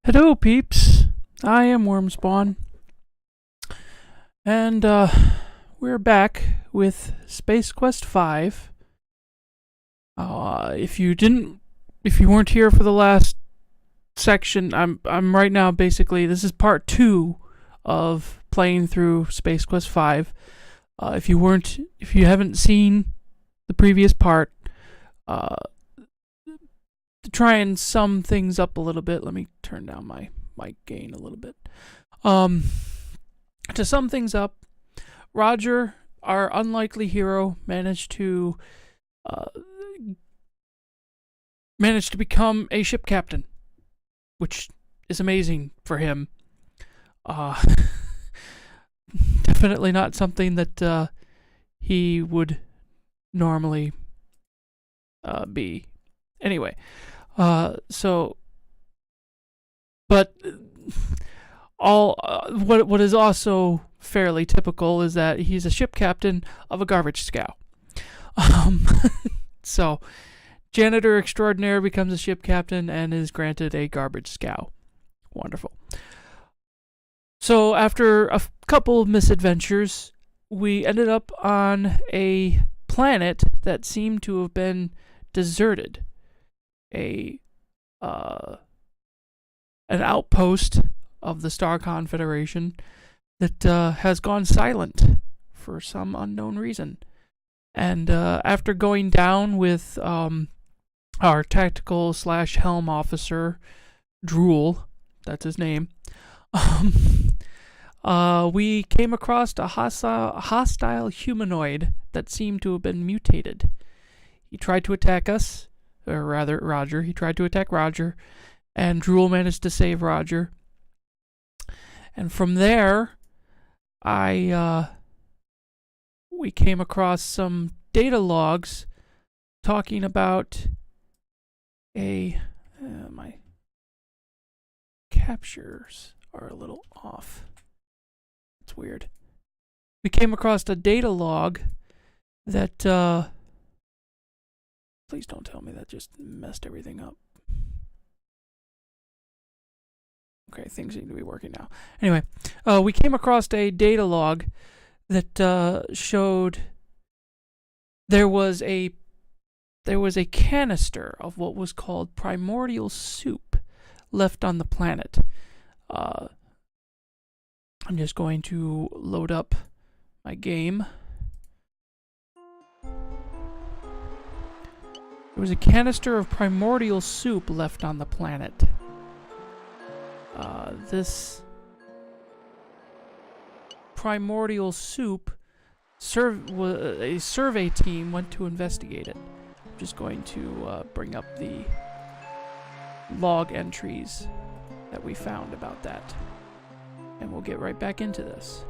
Hello, peeps. I am Wurmspawn, and we're back with Space Quest 5. If you weren't here for the last section, I'm right now basically this is part 2 of playing through Space Quest 5. If you haven't seen the previous part, to try and sum things up a little bit, let me turn down my mic gain a little bit. To sum things up, Roger, our unlikely hero, managed to become a ship captain, which is amazing for him. Definitely not something that he would normally be. Anyway, but what is also fairly typical is that he's a ship captain of a garbage scow. So, janitor extraordinaire becomes a ship captain and is granted a garbage scow. Wonderful. So, after a couple of misadventures, we ended up on a planet that seemed to have been deserted. An outpost of the Star Confederation that has gone silent for some unknown reason. And after going down with our tactical / helm officer, Drool, that's his name, we came across a hostile humanoid that seemed to have been mutated. He tried to attack us, or rather Roger. He tried to attack Roger, and Drool managed to save Roger. And from there, we came across some data logs talking about my captures are a little off. It's weird. We came across a data log that, please don't tell me that just messed everything up. Okay, things seem to be working now. Anyway, we came across a data log that showed there was a canister of what was called primordial soup left on the planet. I'm just going to load up my game. There was a canister of primordial soup left on the planet. This primordial soup, a survey team went to investigate it. I'm just going to bring up the log entries that we found about that, and we'll get right back into this.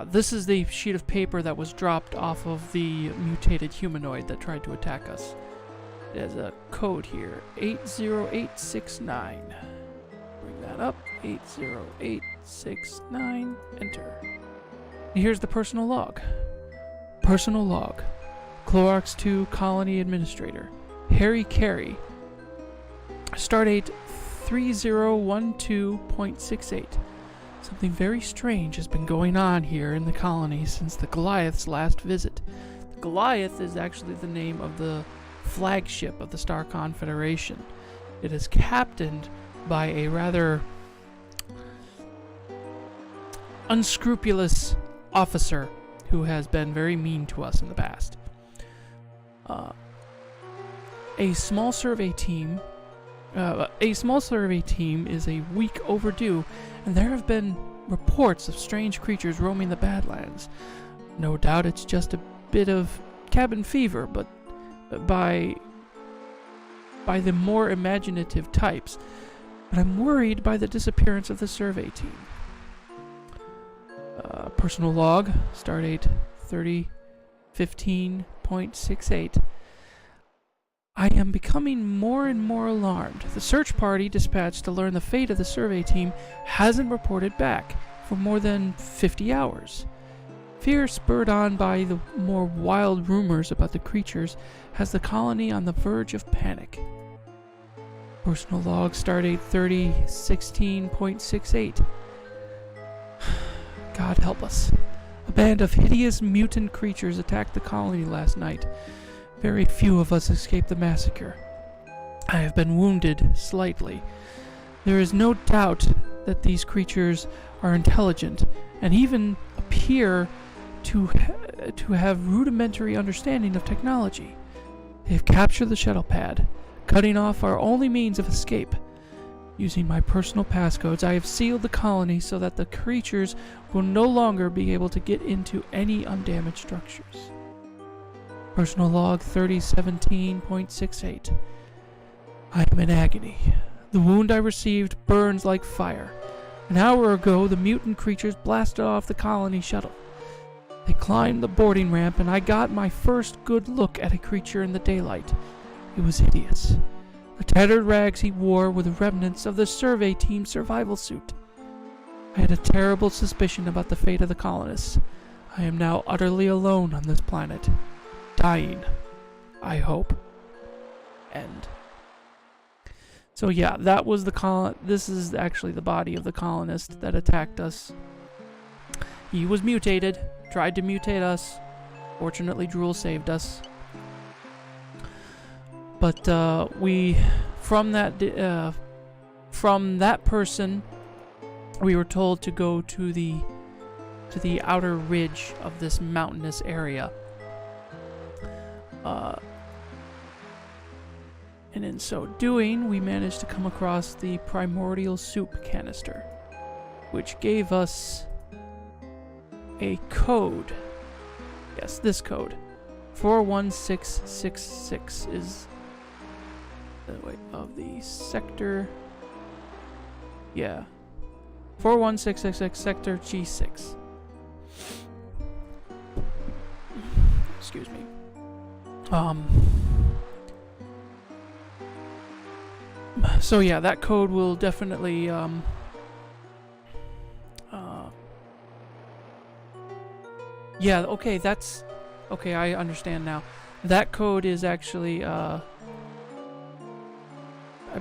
This is the sheet of paper that was dropped off of the mutated humanoid that tried to attack us. There's a code here, 80869. Bring that up, 80869, enter. And here's the personal log. Personal log. Clorox 2 Colony Administrator, Harry Carey. Stardate 3012.68. Something very strange has been going on here in the colony since the Goliath's last visit. The Goliath is actually the name of the flagship of the Star Confederation. It is captained by a rather unscrupulous officer who has been very mean to us in the past. A small survey team is a week overdue, and there have been reports of strange creatures roaming the Badlands. No doubt it's just a bit of cabin fever, but by the more imaginative types. But I'm worried by the disappearance of the survey team. Personal log, stardate 3015.68. I am becoming more and more alarmed. The search party dispatched to learn the fate of the survey team hasn't reported back for more than 50 hours. Fear spurred on by the more wild rumors about the creatures has the colony on the verge of panic. Personal log, stardate 3016.68. God help us. A band of hideous mutant creatures attacked the colony last night. Very few of us escaped the massacre. I have been wounded slightly. There is no doubt that these creatures are intelligent and even appear to have rudimentary understanding of technology. They have captured the shuttle pad, cutting off our only means of escape. Using my personal passcodes, I have sealed the colony so that the creatures will no longer be able to get into any undamaged structures. Personal log 3017.68. I am in agony. The wound I received burns like fire. An hour ago, the mutant creatures blasted off the colony shuttle. They climbed the boarding ramp, and I got my first good look at a creature in the daylight. It was hideous. The tattered rags he wore were the remnants of the survey team's survival suit. I had a terrible suspicion about the fate of the colonists. I am now utterly alone on this planet. Dying, I hope. End. So yeah, that was the this is actually the body of the colonist that attacked us. He was mutated, tried to mutate us. Fortunately, Drool saved us. But from that person, we were told to go to the outer ridge of this mountainous area. And in so doing, we managed to come across the primordial soup canister, which gave us a code. Yes, this code. 41666 is of the sector. Yeah. 41666 sector G6. Excuse me. So yeah, that code will definitely yeah, okay, that's okay, I understand now. That code is actually I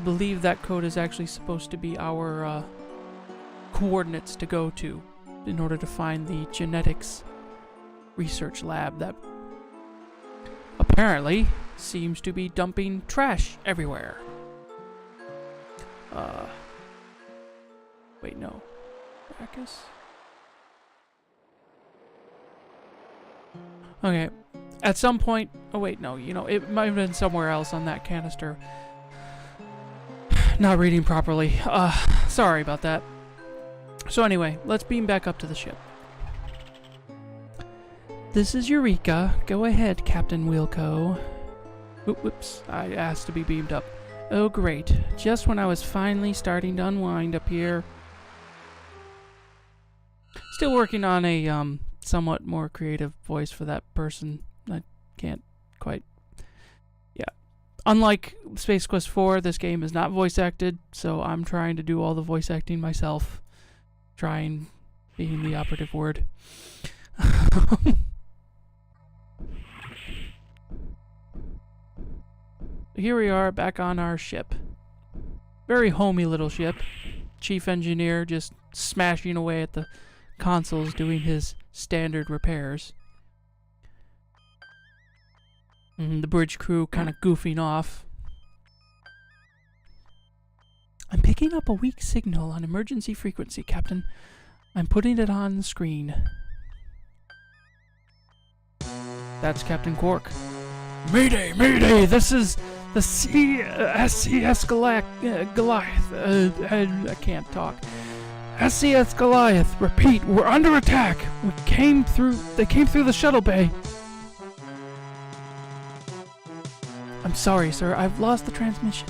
believe that code is actually supposed to be our coordinates to go to in order to find the genetics research lab that apparently seems to be dumping trash everywhere. Wait, no. Bacchus? Okay. At some point... Oh, wait, no. You know, it might have been somewhere else on that canister. Not reading properly. Sorry about that. So anyway, let's beam back up to the ship. This is Eureka. Go ahead, Captain Wilco. Whoops. I asked to be beamed up. Oh, great. Just when I was finally starting to unwind up here. Still working on a somewhat more creative voice for that person. I can't quite... Yeah. Unlike Space Quest 4, this game is not voice acted, so I'm trying to do all the voice acting myself. Trying being the operative word. Here we are, back on our ship. Very homey little ship. Chief engineer just smashing away at the consoles doing his standard repairs. And the bridge crew kind of goofing off. I'm picking up a weak signal on emergency frequency, Captain. I'm putting it on the screen. That's Captain Quark. Mayday! Mayday! This is the SCS Goliath. I can't talk. SCS Goliath. Repeat, we're under attack. They came through the shuttle bay. I'm sorry, sir. I've lost the transmission.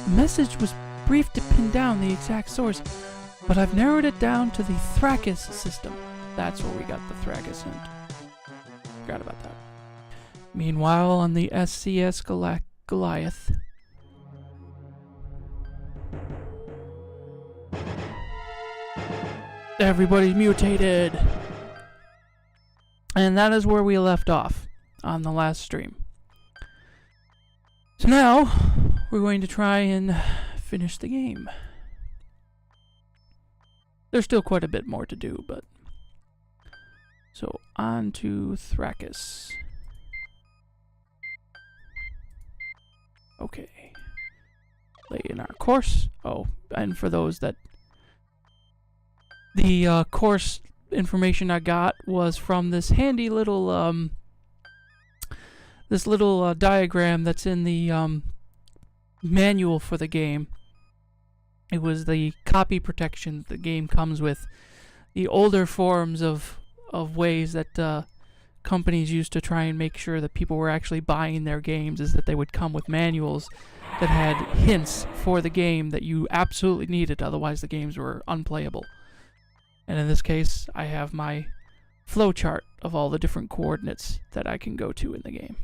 The message was brief to pin down the exact source, but I've narrowed it down to the Thrakus system. That's where we got the Thrakus hint. Forgot about that. Meanwhile, on the SCS Goliath... Everybody's mutated! And that is where we left off on the last stream. So now, we're going to try and finish the game. There's still quite a bit more to do, but... So, on to Thrakis. Okay. Lay in our course. Oh, and for those that... The course information I got was from this handy little, diagram that's in the, manual for the game. It was the copy protection the game comes with. The older forms of ways that companies used to try and make sure that people were actually buying their games is that they would come with manuals that had hints for the game that you absolutely needed, otherwise the games were unplayable. And in this case, I have my flowchart of all the different coordinates that I can go to in the game.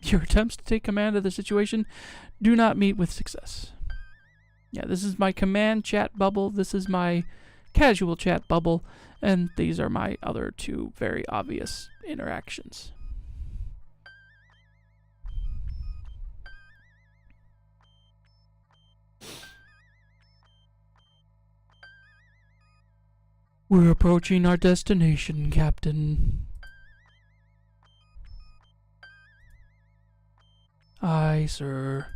Your attempts to take command of the situation do not meet with success. Yeah, this is my command chat bubble, this is my casual chat bubble, and these are my other two very obvious interactions. We're approaching our destination, Captain. Aye, sir.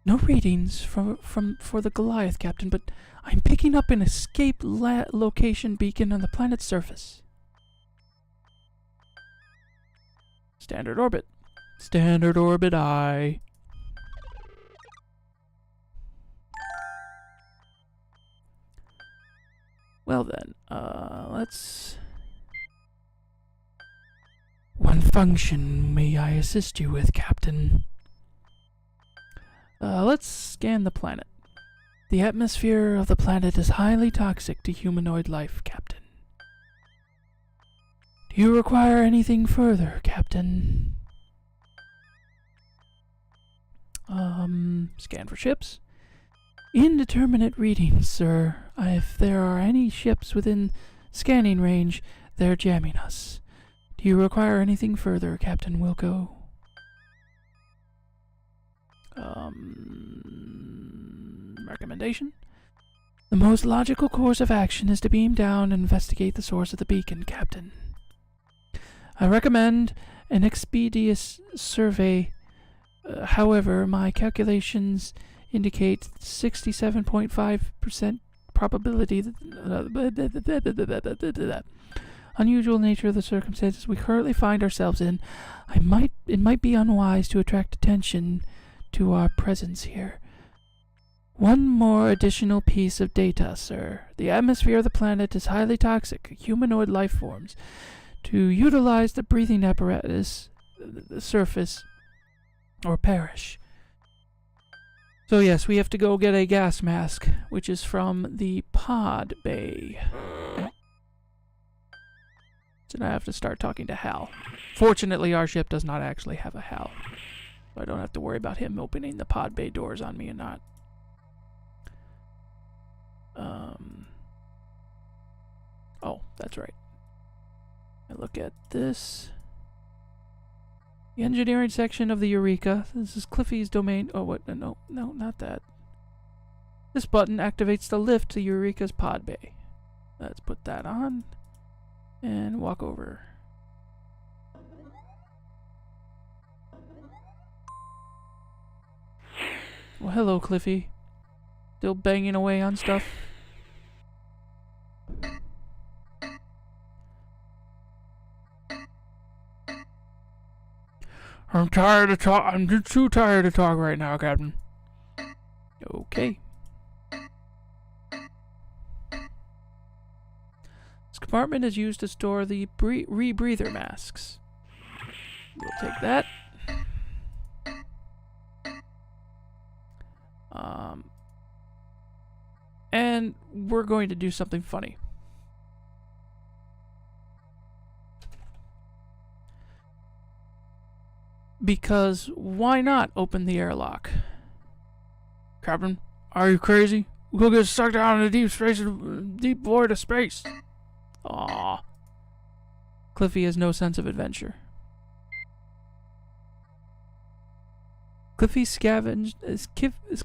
No readings for the Goliath, Captain, but I'm picking up an escape location beacon on the planet's surface. Standard orbit. Standard orbit, aye. Well then, let's... One function may I assist you with, Captain? Let's scan the planet. The atmosphere of the planet is highly toxic to humanoid life, Captain. Do you require anything further, Captain? Scan for ships. Indeterminate readings, sir. If there are any ships within scanning range, they're jamming us. Do you require anything further, Captain Wilco? Recommendation? The most logical course of action is to beam down and investigate the source of the beacon, Captain. I recommend an expeditious survey. However, my calculations indicate 67.5% probability that unusual nature of the circumstances we currently find ourselves in. It might be unwise to attract attention to our presence here. One more additional piece of data, sir. The atmosphere of the planet is highly toxic. Humanoid life forms. To utilize the breathing apparatus, the surface, or perish. So yes, we have to go get a gas mask, which is from the pod bay. So now I have to start talking to Hal. Fortunately, our ship does not actually have a Hal. So I don't have to worry about him opening the pod bay doors on me or not. Oh, that's right. I look at this. The engineering section of the Eureka. This is Cliffy's domain. Oh, what? No, not that. This button activates the lift to Eureka's pod bay. Let's put that on and walk over. Well, hello, Cliffy. Still banging away on stuff? I'm tired of talk. I'm just too tired to talk right now, Captain. Okay. This compartment is used to store the rebreather masks. We'll take that. And we're going to do something funny. Because why not open the airlock? Captain, are you crazy? We'll get sucked out in the deep void of space. Aww. Cliffy has no sense of adventure. Cliffy scavenged. Is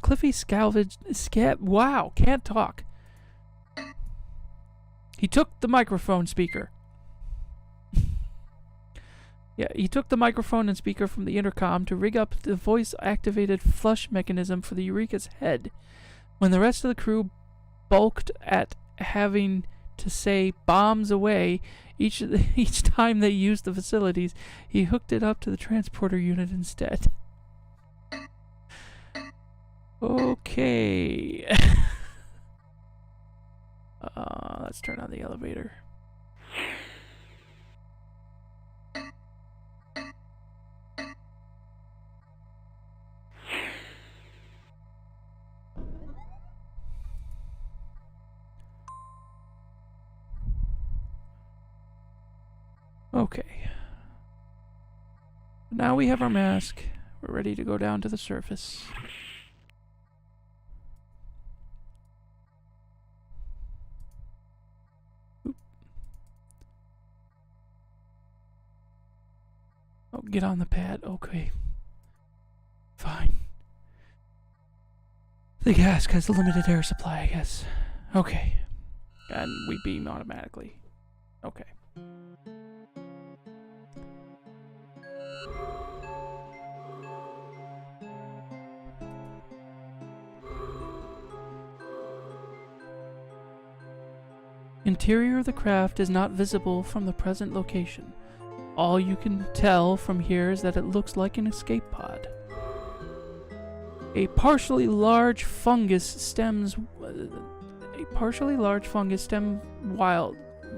Cliffy scavenged? Wow, can't talk. He took the microphone speaker. Yeah, he took the microphone and speaker from the intercom to rig up the voice-activated flush mechanism for the Eureka's head. When the rest of the crew balked at having to say bombs away each time they used the facilities, he hooked it up to the transporter unit instead. Okay. Let's turn on the elevator. Okay. Now we have our mask. We're ready to go down to the surface. Oop. Oh, get on the pad. Okay. Fine. The gas has a limited air supply, I guess. Okay. And we beam automatically. Okay. Interior of the craft is not visible from the present location. All you can tell from here is that it looks like an escape pod. A partially large fungus stem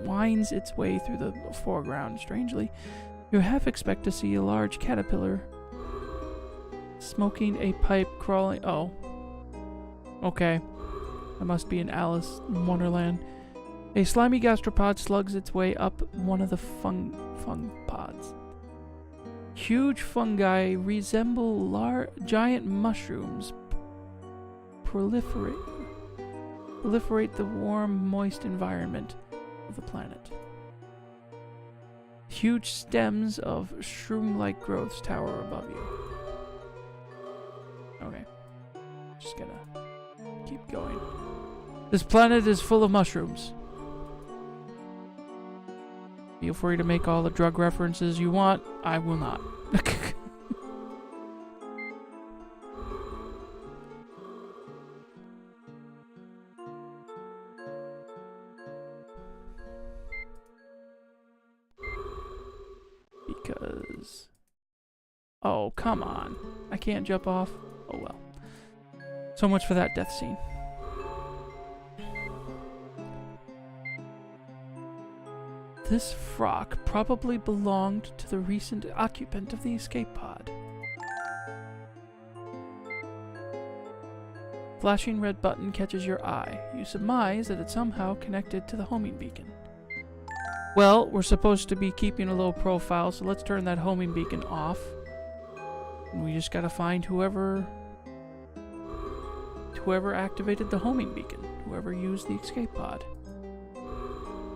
winds its way through the foreground. Strangely, you half expect to see a large caterpillar smoking a pipe crawling. Oh. Okay. That must be an Alice in Wonderland. A slimy gastropod slugs its way up one of the fung pods. Huge fungi resemble giant mushrooms proliferate the warm, moist environment of the planet. Huge stems of shroom-like growths tower above you. Okay. Just gonna keep going. This planet is full of mushrooms. Feel free to make all the drug references you want. I will not. Because... Oh, come on. I can't jump off? Oh well. So much for that death scene. This frock probably belonged to the recent occupant of the escape pod. Flashing red button catches your eye. You surmise that it's somehow connected to the homing beacon. Well, we're supposed to be keeping a low profile, so let's turn that homing beacon off. And we just gotta find whoever activated the homing beacon. Whoever used the escape pod.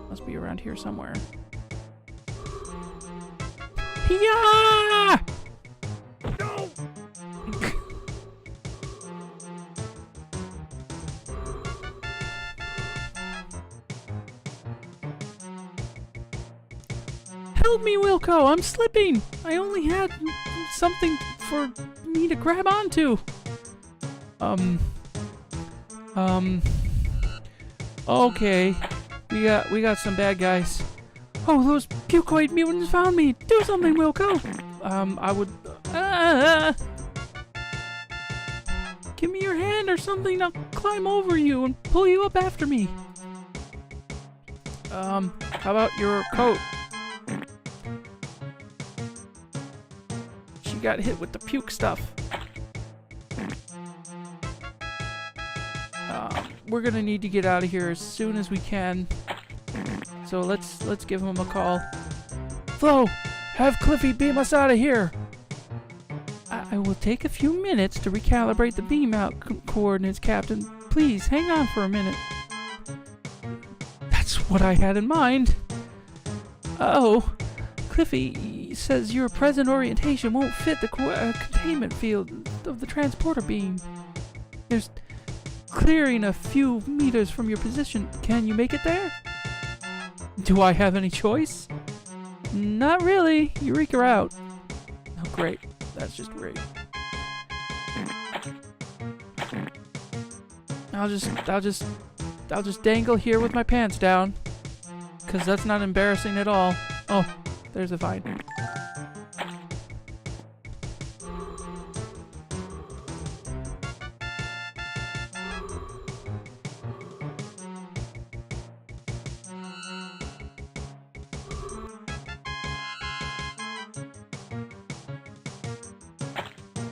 Must be around here somewhere. Yeah! No! Help me, Wilco! I'm slipping! I only had something for me to grab onto. Okay. We got some bad guys. Oh, those pucoid mutants found me! Do something, Wilco! I would... Give me your hand or something, I'll climb over you and pull you up after me. How about your coat? She got hit with the puke stuff. We're gonna need to get out of here as soon as we can. So let's give him a call. Flo, have Cliffy beam us out of here. I will take a few minutes to recalibrate the beam out coordinates, Captain. Please, hang on for a minute. That's what I had in mind. Oh, Cliffy says your present orientation won't fit the containment field of the transporter beam. There's clearing a few meters from your position. Can you make it there? Do I have any choice? Not really. Eureka out. Oh, great. That's just great. I'll just dangle here with my pants down, 'cause that's not embarrassing at all. Oh, there's a vine.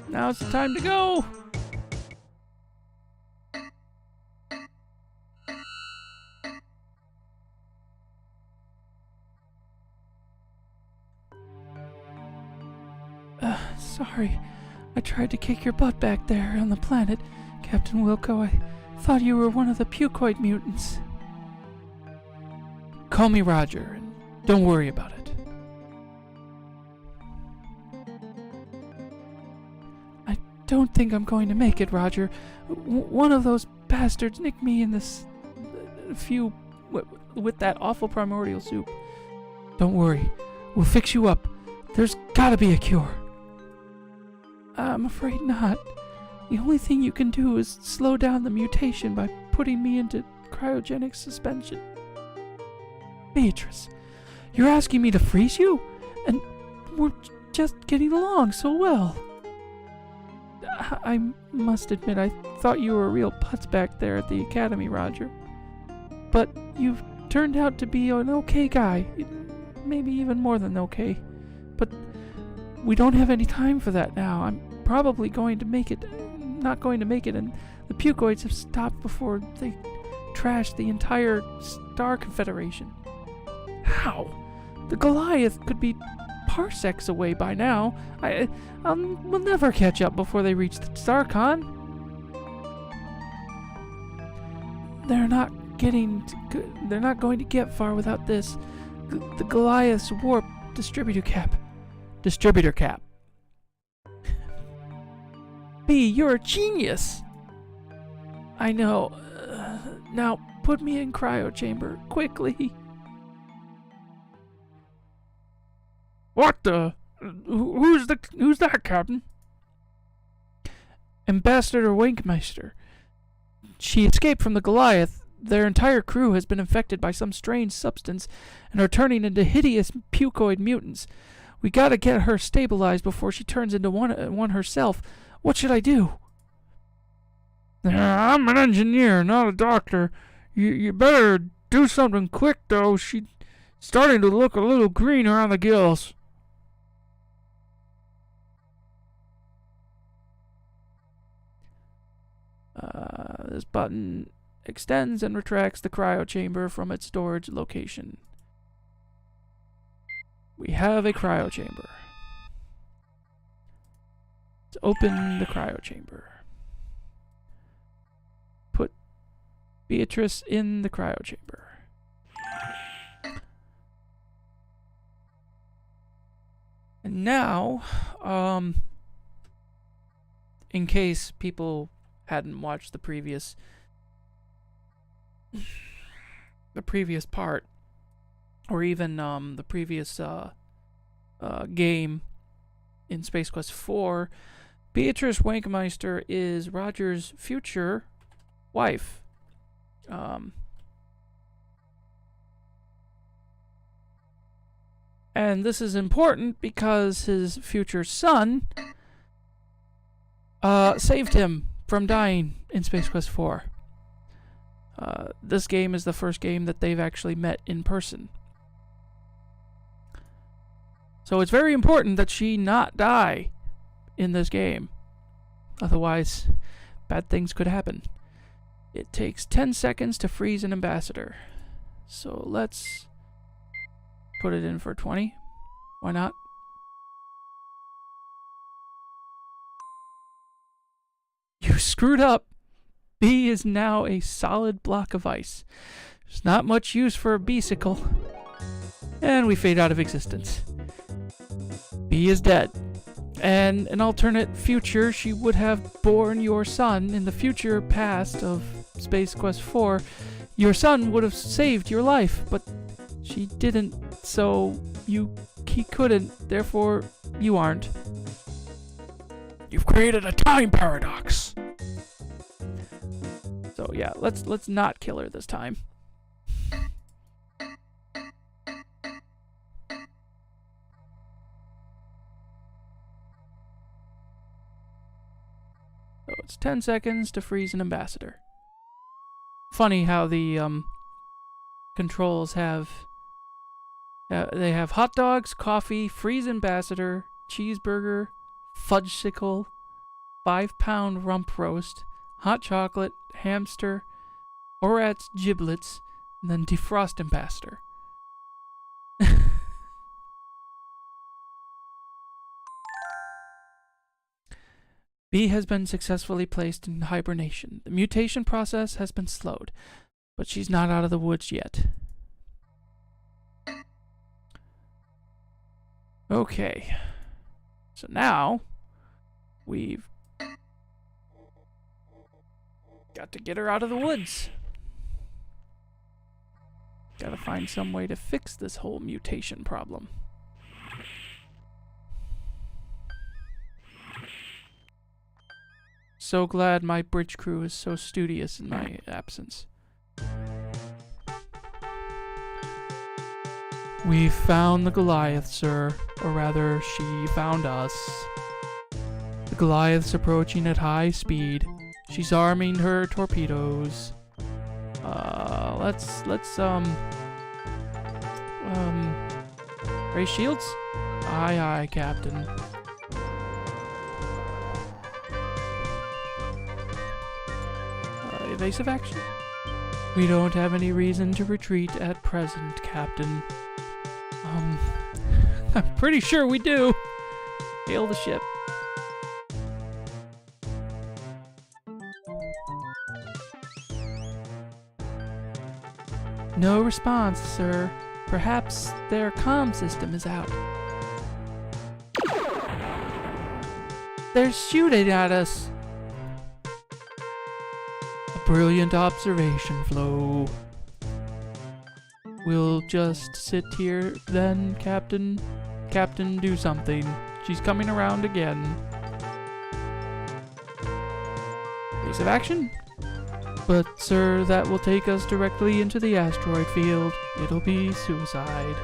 Now's the time to go! Sorry. I tried to kick your butt back there on the planet, Captain Wilco. I thought you were one of the pucoid mutants. Call me Roger, and don't worry about it. I don't think I'm going to make it, Roger. One of those bastards nicked me in this with that awful primordial soup. Don't worry. We'll fix you up. There's gotta be a cure. I'm afraid not. The only thing you can do is slow down the mutation by putting me into cryogenic suspension. Beatrice, you're asking me to freeze you? And we're just getting along so well. I must admit, I thought you were a real putz back there at the academy, Roger. But you've turned out to be an okay guy. Maybe even more than okay. But we don't have any time for that now. I'm probably not going to make it, and the pucoids have stopped before they trashed the entire Star Confederation. How? The Goliath could be parsecs away by now. We'll never catch up before they reach the StarCon. They're not going to get far without this. The Goliath's warp distributor cap. Distributor cap. B, you're a genius! I know. Now put me in cryo chamber, quickly. What the? Who's that, Captain? Ambassador Wankmeister. She escaped from the Goliath. Their entire crew has been infected by some strange substance and are turning into hideous pucoid mutants. We gotta get her stabilized before she turns into one herself. What should I do? I'm an engineer, not a doctor. You better do something quick, though. She's starting to look a little green around the gills. This button extends and retracts the cryo chamber from its storage location. We have a cryo chamber. Let's open the cryo chamber. Put Beatrice in the cryo chamber. And now, in case people hadn't watched the previous part, or even the previous game in Space Quest 4, Beatrice Wankmeister is Roger's future wife. And this is important because his future son saved him from dying in Space Quest 4. This game is the first game that they've actually met in person. So it's very important that she not die in this game. Otherwise, bad things could happen. It takes 10 seconds to freeze an ambassador. So let's put it in for 20. Why not? screwed up. B is now a solid block of ice. There's not much use for a bicycle. And we fade out of existence. B is dead. And an alternate future, she would have born your son. In the future past of Space Quest 4, your son would have saved your life, but she didn't, so he couldn't, therefore you aren't. You've created a time paradox. So yeah, let's not kill her this time. So it's 10 seconds to freeze an ambassador. Funny how the controls have they have hot dogs, coffee, freeze ambassador, cheeseburger, fudgesicle, 5-pound rump roast, hot chocolate, hamster, Horat's giblets, and then defrost ambassador. B has been successfully placed in hibernation. The mutation process has been slowed, but she's not out of the woods yet. Okay. So now, we've got to get her out of the woods. Gotta find some way to fix this whole mutation problem. So glad my bridge crew is so studious in my absence. We've found the Goliath, sir. Or rather, she found us. The Goliath's approaching at high speed. She's arming her torpedoes. Let's ray shields? Aye, aye, Captain. Evasive action? We don't have any reason to retreat at present, Captain. I'm pretty sure we do. Hail the ship. No response, sir. Perhaps their comm system is out. They're shooting at us. A brilliant observation, Flo. We'll just sit here then, Captain. Captain, do something. She's coming around again. Piece of action? But, sir, that will take us directly into the asteroid field. It'll be suicide.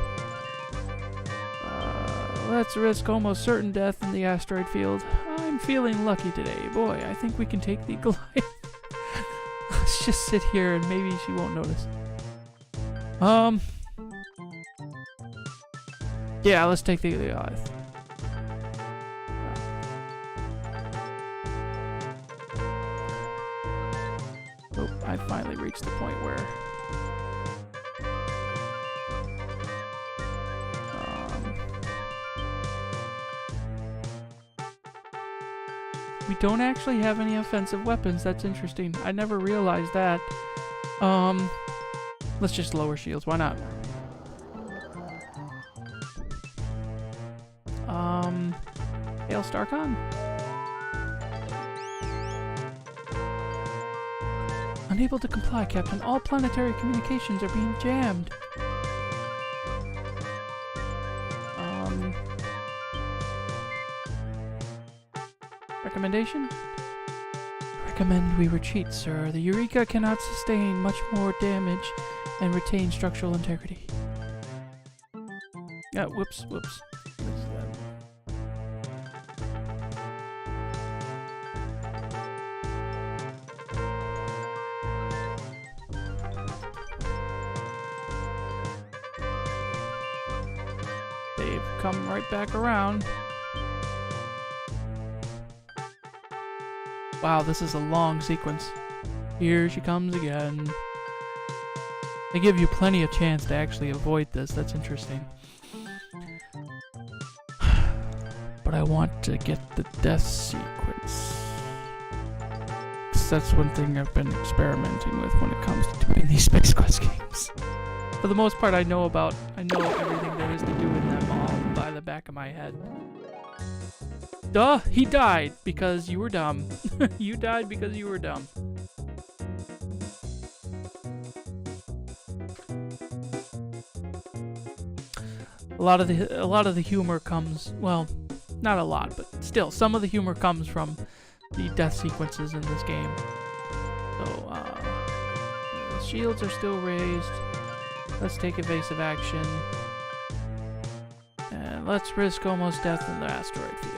Let's risk almost certain death in the asteroid field. I'm feeling lucky today. Boy, I think we can take the Goliath. Let's just sit here and maybe she won't notice. Yeah, let's take the Goliath. Oh, I finally reached the point where we don't actually have any offensive weapons. That's interesting. I never realized that. Let's just lower shields. Why not? Hail Starcon. Unable to comply, Captain. All planetary communications are being jammed. Recommendation? Recommend we retreat, sir. The Eureka cannot sustain much more damage and retain structural integrity. Whoops. They've come right back around. Wow, this is a long sequence. Here she comes again. They give you plenty of chance to actually avoid this. That's interesting. But I want to get the death sequence. that's one thing I've been experimenting with when it comes to doing these Space Quest games. For the most part, I know everything there is to do in them all by the back of my head. Duh! He died because you were dumb. You died because you were dumb. A lot of the humor comes, well, not a lot, but still, some of the humor comes from the death sequences in this game. So, the shields are still raised. Let's take evasive action. And let's risk almost death in the asteroid field.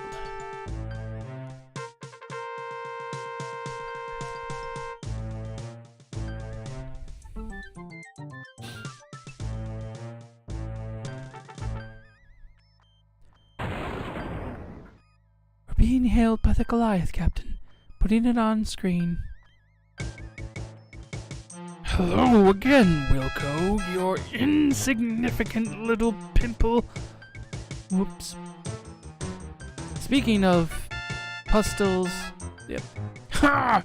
We're being hailed by the Goliath, Captain. Putting it on screen. Hello again, Wilco, your insignificant little pimple. Whoops. Speaking of pustles, yep. Ha!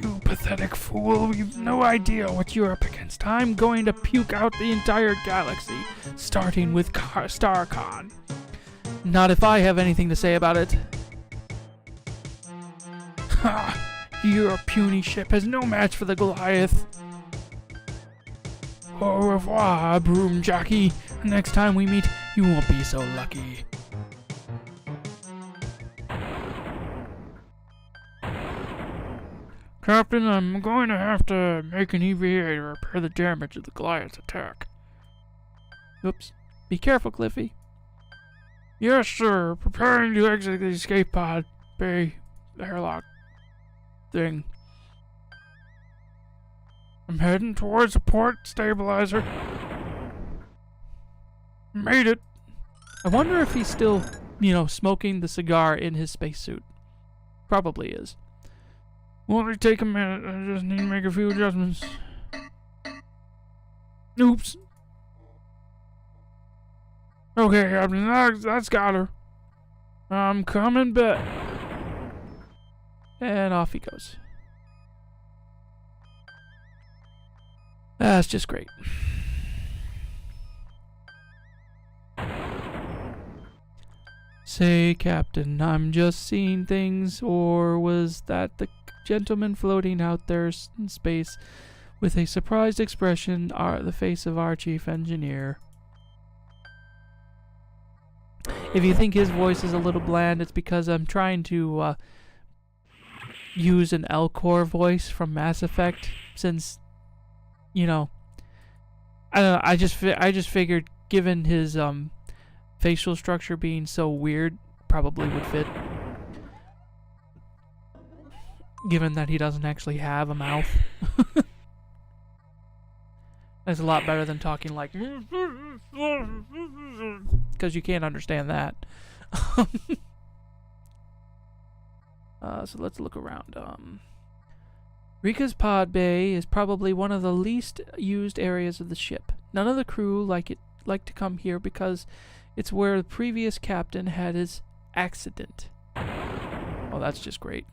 You pathetic fool, you've no idea what you're up against. I'm going to puke out the entire galaxy, starting with StarCon. Not if I have anything to say about it. Ha! Your puny ship has no match for the Goliath. Au revoir, broom jockey. Next time we meet, you won't be so lucky. Captain, I'm going to have to make an EVA to repair the damage of the Goliath's attack. Oops. Be careful, Cliffy. Yes, sir. Preparing to exit the escape pod bay airlock thing. I'm heading towards the port stabilizer. Made it. I wonder if he's still, smoking the cigar in his spacesuit. Probably is. Won't only take a minute. I just need to make a few adjustments. Oops. Okay, Captain, that's got her. I'm coming back. And off he goes. That's just great. Say, Captain, I'm just seeing things, or was that the gentleman floating out there in space with a surprised expression, the face of our chief engineer? If you think his voice is a little bland, it's because I'm trying to use an Elcor voice from Mass Effect, since, I don't know, I just figured, given his facial structure being so weird, probably would fit. Given that he doesn't actually have a mouth. That's a lot better than talking like... Because you can't understand that. So let's look around. Rika's pod bay is probably one of the least used areas of the ship. None of the crew like to come here because it's where the previous captain had his accident. Oh, that's just great.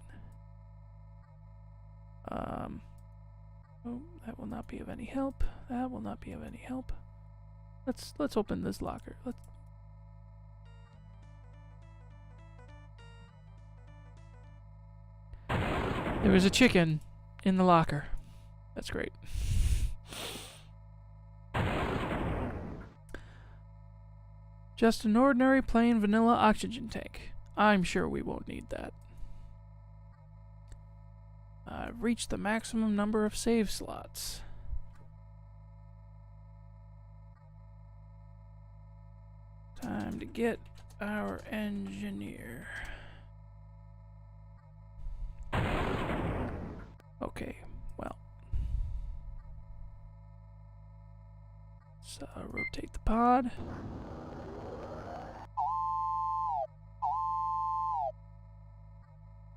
Oh, that will not be of any help. That will not be of any help. Let's open this locker. There was a chicken in the locker. That's great. Just an ordinary plain vanilla oxygen tank. I'm sure we won't need that. I've reached the maximum number of save slots. Time to get our engineer. Okay, well. Let's rotate the pod.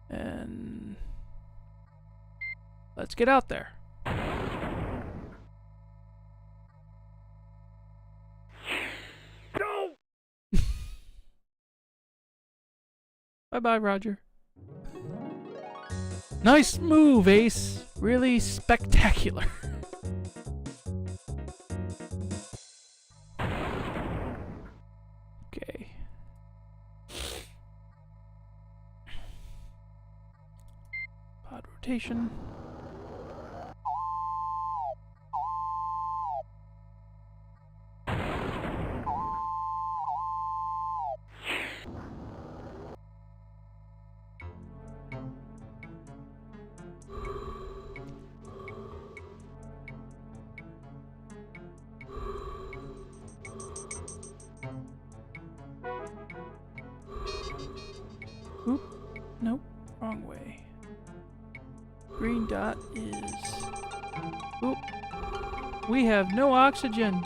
And let's get out there. No! Bye-bye, Roger. Nice move, Ace. Really spectacular. Okay. Pod rotation. Oop. Nope. Wrong way. Green dot is... Oop. We have no oxygen.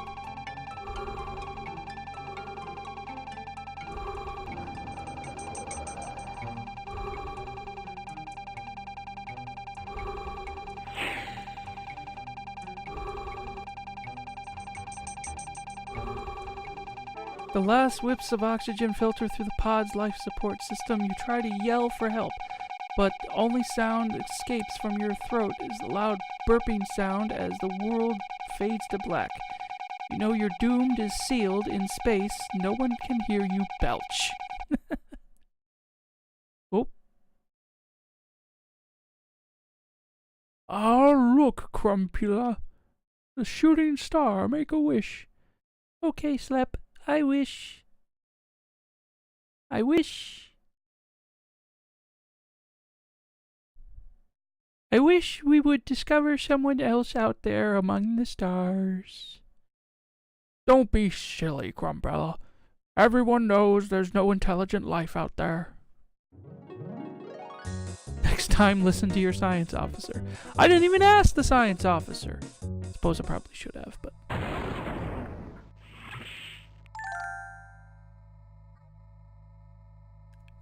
The last whips of oxygen filter through the pod's life support system. You try to yell for help, but the only sound that escapes from your throat is the loud burping sound as the world fades to black. You know your doom is sealed in space. No one can hear you belch. Oh. Ah, look, Crumpula. The shooting star. Make a wish. Okay, Slep. I wish. I wish. I wish we would discover someone else out there among the stars. Don't be silly, Crumpella. Everyone knows there's no intelligent life out there. Next time, listen to your science officer. I didn't even ask the science officer. Suppose I probably should have, but...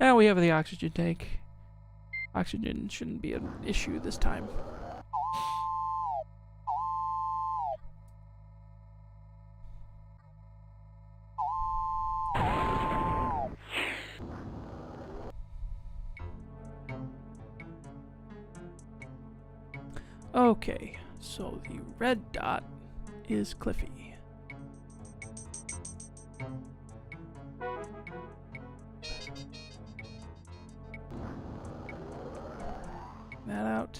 Now we have the oxygen tank. Oxygen shouldn't be an issue this time. Okay, so the red dot is Cliffy. That out.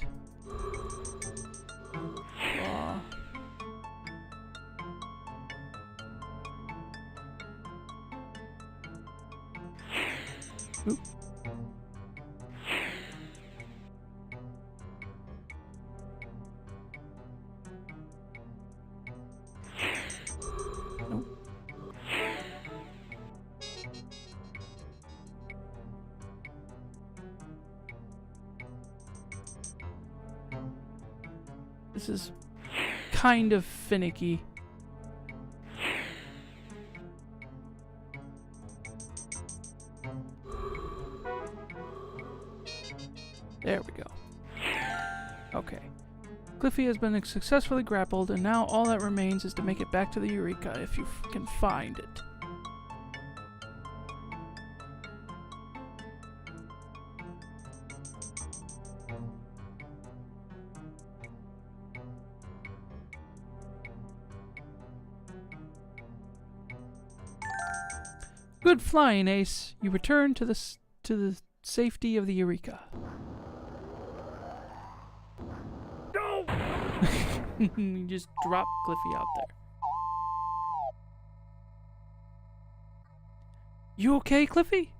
Oop. Nope. This is kind of finicky. There we go. Okay. Cliffy has been successfully grappled, and now all that remains is to make it back to the Eureka if you can find it. Good flying, Ace. You return to the safety of the Eureka. No! You just drop Cliffy out there. You okay, Cliffy?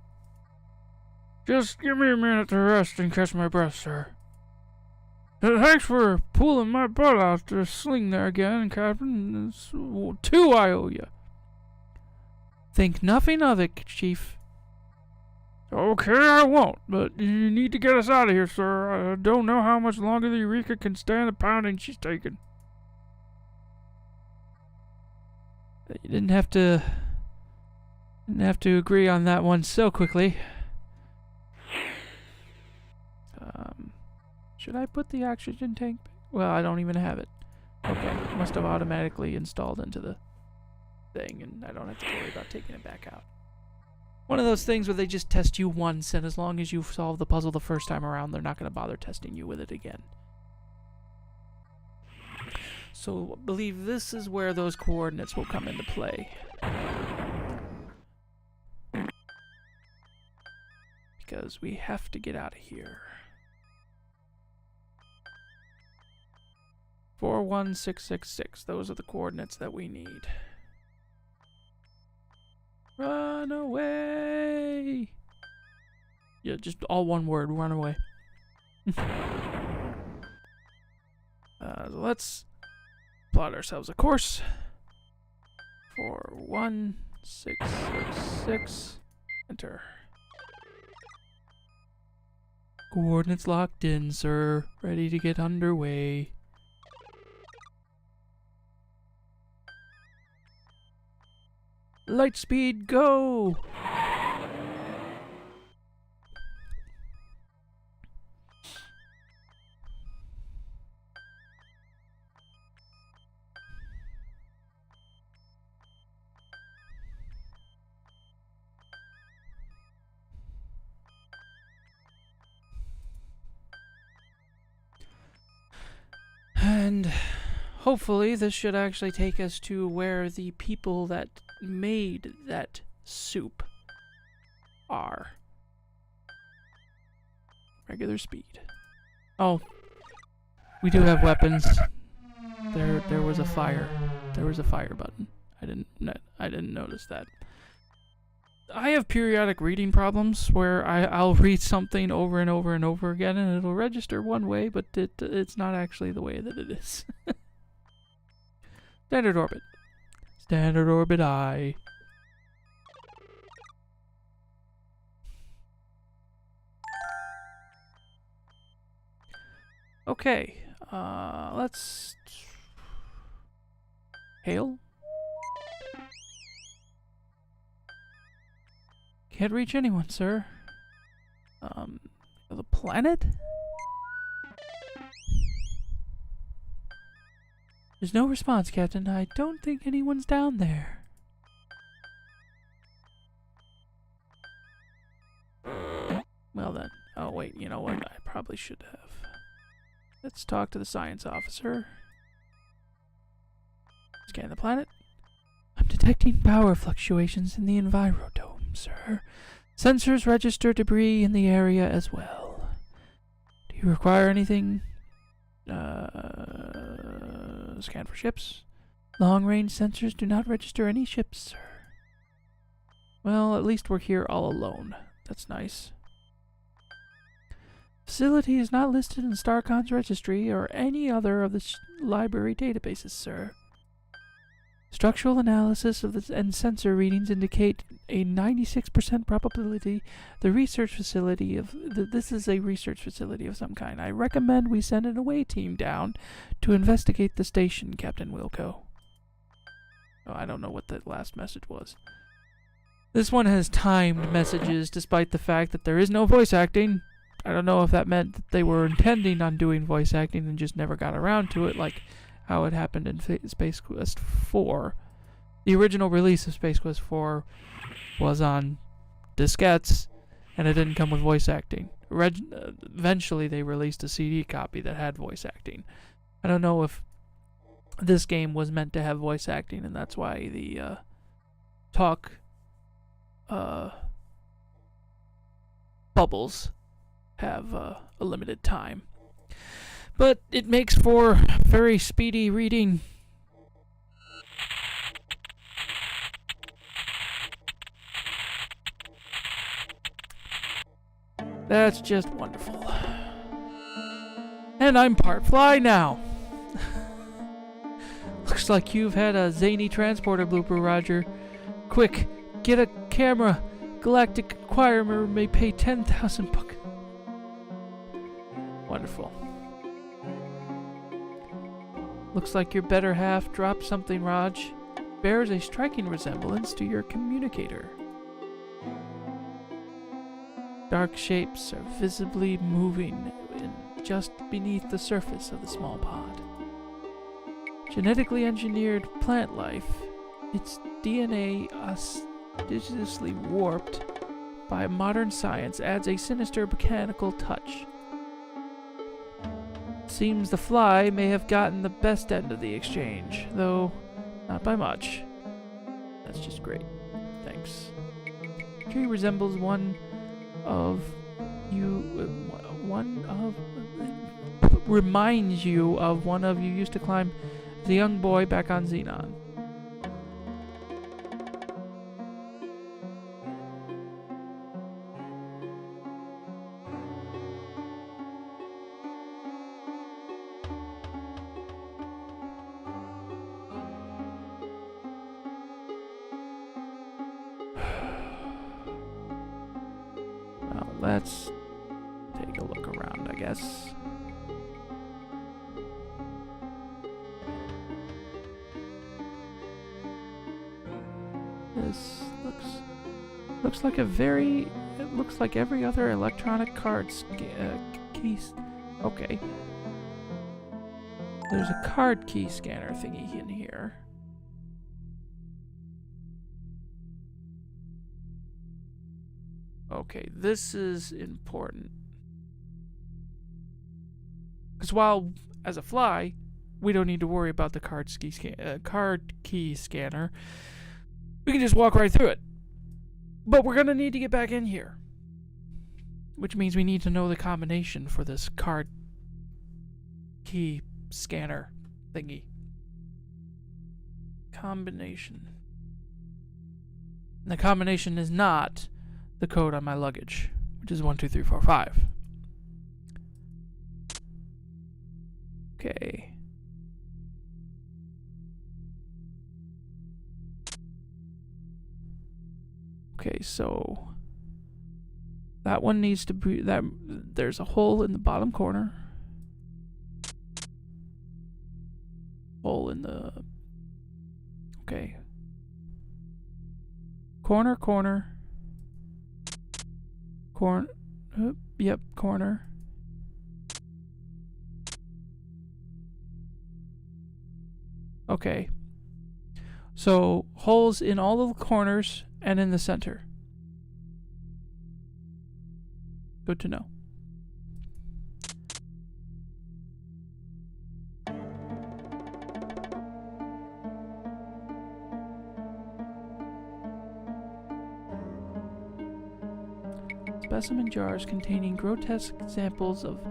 Just give me a minute to rest and catch my breath, sir. Thanks for pulling my butt out the sling there again, Captain. It's 2 I owe you. Think nothing of it, Chief. Okay, I won't, but you need to get us out of here, sir. I don't know how much longer the Eureka can stand the pounding she's taking. You didn't have to agree on that one so quickly. Should I put the oxygen tank back? Well, I don't even have it. Okay, must have automatically installed into the thing, and I don't have to worry about taking it back out. One of those things where they just test you once, and as long as you solve the puzzle the first time around, they're not going to bother testing you with it again. So I believe this is where those coordinates will come into play. Because we have to get out of here. 41666. Those are the coordinates that we need. Run away! Yeah, just all one word. Run away. So let's plot ourselves a course. 41666. Enter. Coordinates locked in, sir. Ready to get underway. Light speed, go! And hopefully this should actually take us to where the people that made that soup are. Regular speed. Oh, we do have weapons. There was a fire. There was a fire button. I didn't notice that. I have periodic reading problems where I'll read something over and over and over again, and it'll register one way, but it's not actually the way that it is. Standard orbit. Standard orbit I. Okay, let's... Hail? Can't reach anyone, sir. The planet? There's no response, Captain. I don't think anyone's down there. Well then. Oh wait, you know what? I probably should have. Let's talk to the science officer. Scan the planet. I'm detecting power fluctuations in the envirodome, sir. Sensors register debris in the area as well. Do you require anything? Scan for ships. Long-range sensors do not register any ships, sir. Well, at least we're here all alone. That's nice. Facility is not listed in StarCon's registry or any other of the library databases, sir. Structural analysis of and sensor readings indicate a 96% probability the research facility of this is a research facility of some kind. I recommend we send an away team down to investigate the station, Captain Wilco. Oh, I don't know what that last message was. This one has timed messages despite the fact that there is no voice acting. I don't know if that meant that they were intending on doing voice acting and just never got around to it, like how it happened in Space Quest 4. The original release of Space Quest 4 was on diskettes, and it didn't come with voice acting. Eventually, they released a CD copy that had voice acting. I don't know if this game was meant to have voice acting, and that's why the talk bubbles have a limited time. But it makes for very speedy reading. That's just wonderful. And I'm part fly now. Looks like you've had a zany transporter blooper, Roger. Quick, get a camera. Galactic Acquirer may pay 10,000 bucks. Wonderful. Looks like your better half dropped something, Raj. Bears a striking resemblance to your communicator. Dark shapes are visibly moving just beneath the surface of the small pod. Genetically engineered plant life, its DNA assiduously warped by modern science adds a sinister mechanical touch. Seems the fly may have gotten the best end of the exchange, though not by much. That's just great. Thanks. Tree resembles reminds you of one of you used to climb as a young boy back on Xenon. Well, let's take a look around, I guess. This looks like it looks like every other electronic keys. Okay. There's a card key scanner thingy in here. Okay, this is important. Because while, as a fly, we don't need to worry about the card key scanner, we can just walk right through it. But we're going to need to get back in here. Which means we need to know the combination for this card key scanner thingy. Combination. And the combination is not the code on my luggage, which is 12345. Okay. Okay, so that one needs to be there's a hole in the bottom corner. Hole in the okay. Corner. Yep, corner. Okay. So, holes in all of the corners and in the center. Good to know. Specimen jars containing grotesque examples of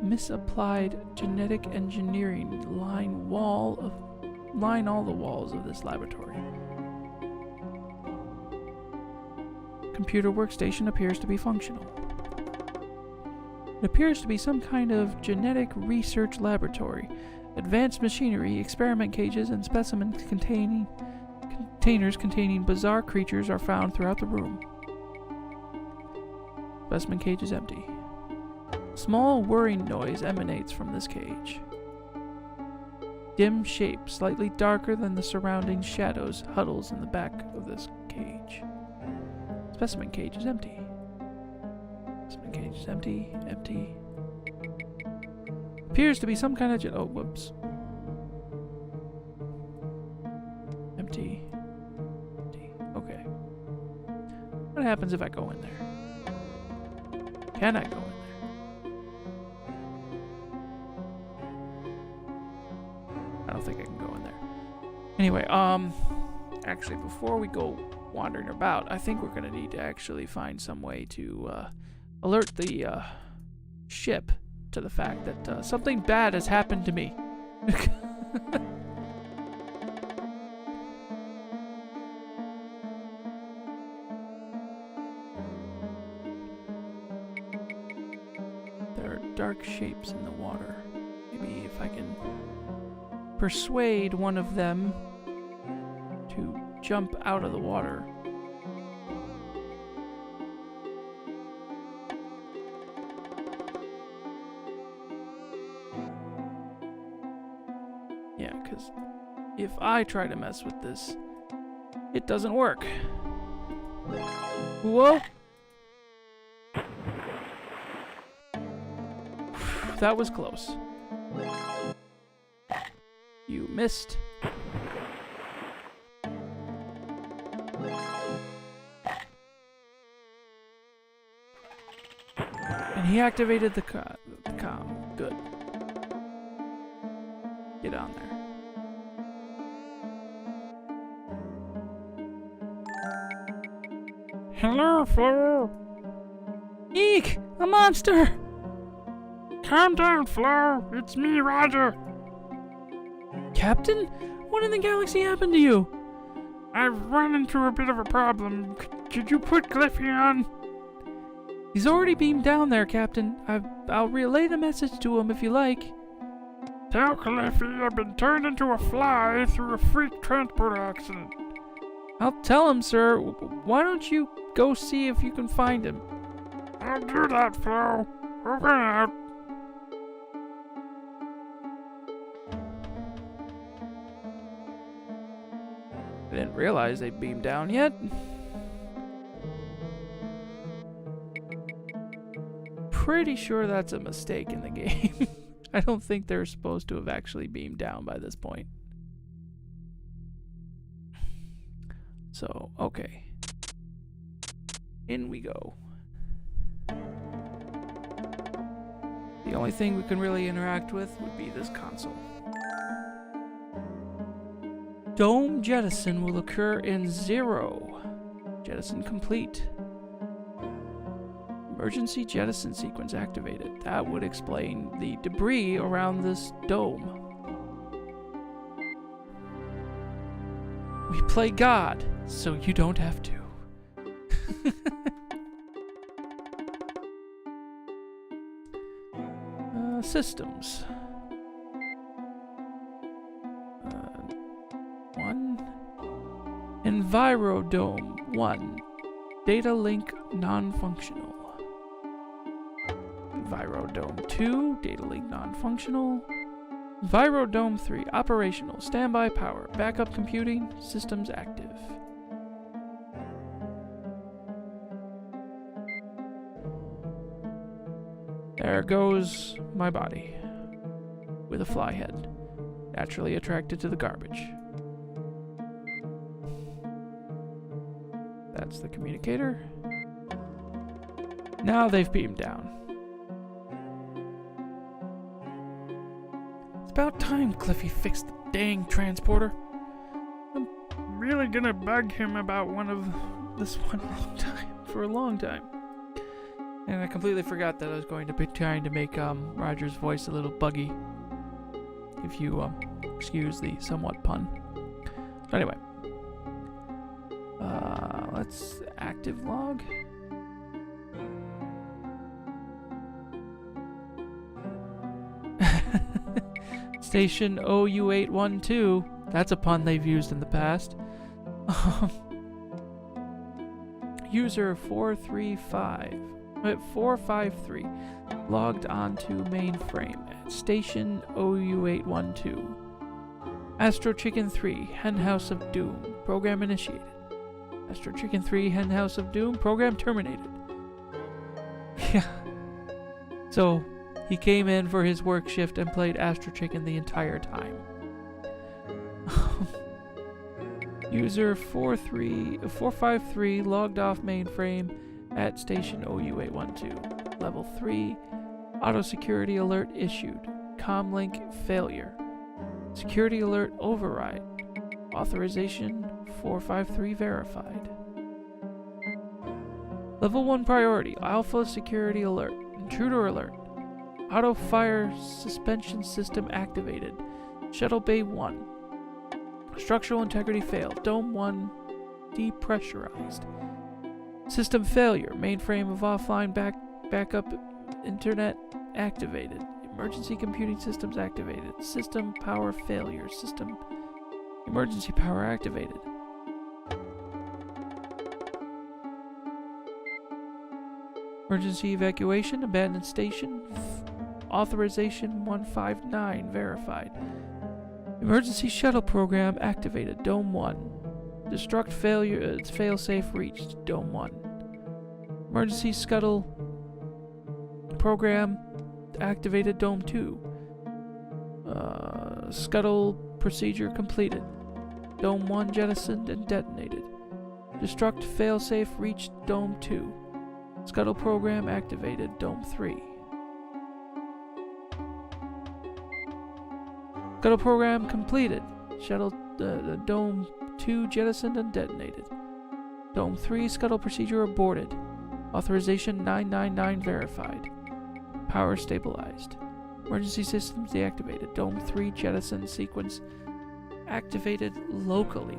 misapplied genetic engineering line all the walls of this laboratory. Computer workstation appears to be functional. It appears to be some kind of genetic research laboratory. Advanced machinery, experiment cages, and specimens containers containing bizarre creatures are found throughout the room. Specimen cage is empty. Small whirring noise emanates from this cage. Dim shape, slightly darker than the surrounding shadows, huddles in the back of this cage. Specimen cage is empty. Specimen cage is empty. Appears to be some kind of oh, whoops. Empty. Okay. What happens if I go in there? Can I go in there? I don't think I can go in there. Anyway, actually, before we go wandering about, I think we're gonna need to actually find some way to alert the ship to the fact that something bad has happened to me. Dark shapes in the water. Maybe if I can persuade one of them to jump out of the water. Yeah, because if I try to mess with this, it doesn't work. Whoa! That was close. You missed. He activated the comm. Good. Get on there. Hello, Flo. Eek! A monster! Calm down, Flo. It's me, Roger. Captain? What in the galaxy happened to you? I've run into a bit of a problem. Could you put Cliffy on? He's already beamed down there, Captain. I'll relay the message to him if you like. Tell Cliffy I've been turned into a fly through a freak transport accident. I'll tell him, sir. Why don't you go see if you can find him? I'll do that, Flo. Over and out. I didn't realize they beamed down yet. Pretty sure that's a mistake in the game. I don't think they're supposed to have actually beamed down by this point. So, okay. In we go. The only thing we can really interact with would be this console. Dome jettison will occur in 0. Jettison complete. Emergency jettison sequence activated. That would explain the debris around this dome. We play God, so you don't have to. Systems. 1. Envirodome 1. Data link non-functional. Envirodome 2. Data link non-functional. Envirodome 3. Operational. Standby power. Backup computing. Systems active. There goes my body. With a fly head. Naturally attracted to the garbage. That's the communicator. Now they've beamed down. It's about time Cliffy fixed the dang transporter. I'm really gonna bug him about this one for a long time. And I completely forgot that I was going to be trying to make Roger's voice a little buggy. If you excuse the somewhat pun. So anyway. Let's active log. Station OU812. That's a pun they've used in the past. User 453 logged onto mainframe at station OU812. Astro Chicken 3, Henhouse of Doom. Program initiated. Astro Chicken 3, Henhouse of Doom. Program terminated. Yeah. So, he came in for his work shift and played Astro Chicken the entire time. User 453 logged off mainframe at station OU812. Level 3. Auto security alert issued. Comlink failure. Security alert override. Authorization 453 verified. Level 1 priority. Alpha security alert. Intruder alert. Auto fire suspension system activated. Shuttle Bay 1. Structural integrity failed. Dome 1 depressurized. System failure. Mainframe of offline backup internet activated. Emergency computing systems activated. System power failure. System emergency power activated. Emergency evacuation. Abandoned station. Authorization 159 verified. Emergency shuttle program activated. Dome 1. Destruct failure. Failsafe reached. Dome 1. Emergency scuttle program activated. Dome 2. Scuttle procedure completed. Dome 1 jettisoned and detonated. Destruct failsafe reached. Dome 2. Scuttle program activated. Dome 3. Scuttle program completed. Shuttle Dome 2 jettisoned and detonated. Dome 3 scuttle procedure aborted. Authorization 999 verified. Power stabilized. Emergency systems deactivated. Dome 3 jettison sequence activated locally.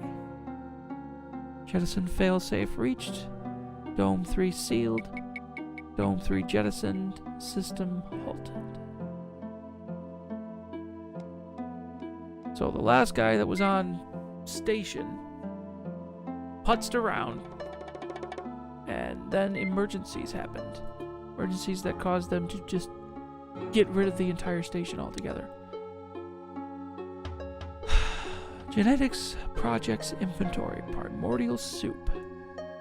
Jettison failsafe reached. Dome 3 sealed. Dome 3 jettisoned. System halted. So the last guy that was on station putzed around, and then emergencies happened. Emergencies that caused them to just get rid of the entire station altogether. Genetics Projects Inventory. Primordial Soup.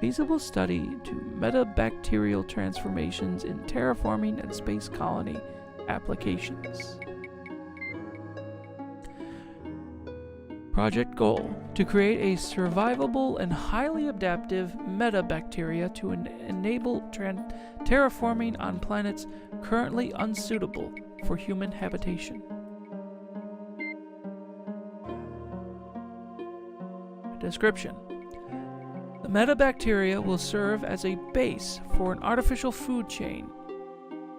Feasible study to metabacterial transformations in terraforming and space colony applications. Project goal: to create a survivable and highly adaptive metabacteria to enable terraforming on planets currently unsuitable for human habitation. Description: the metabacteria will serve as a base for an artificial food chain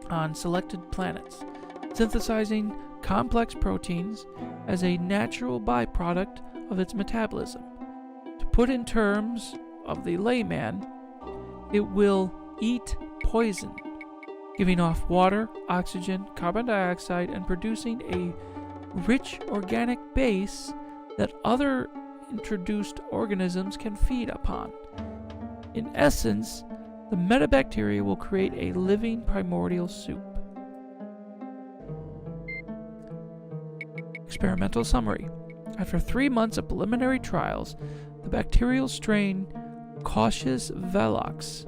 on selected planets, synthesizing complex proteins as a natural byproduct of its metabolism. To put in terms of the layman, it will eat poison, giving off water, oxygen, carbon dioxide, and producing a rich organic base that other introduced organisms can feed upon. In essence, the metabacteria will create a living primordial soup. Experimental summary. After 3 months of preliminary trials, the bacterial strain Cautious velox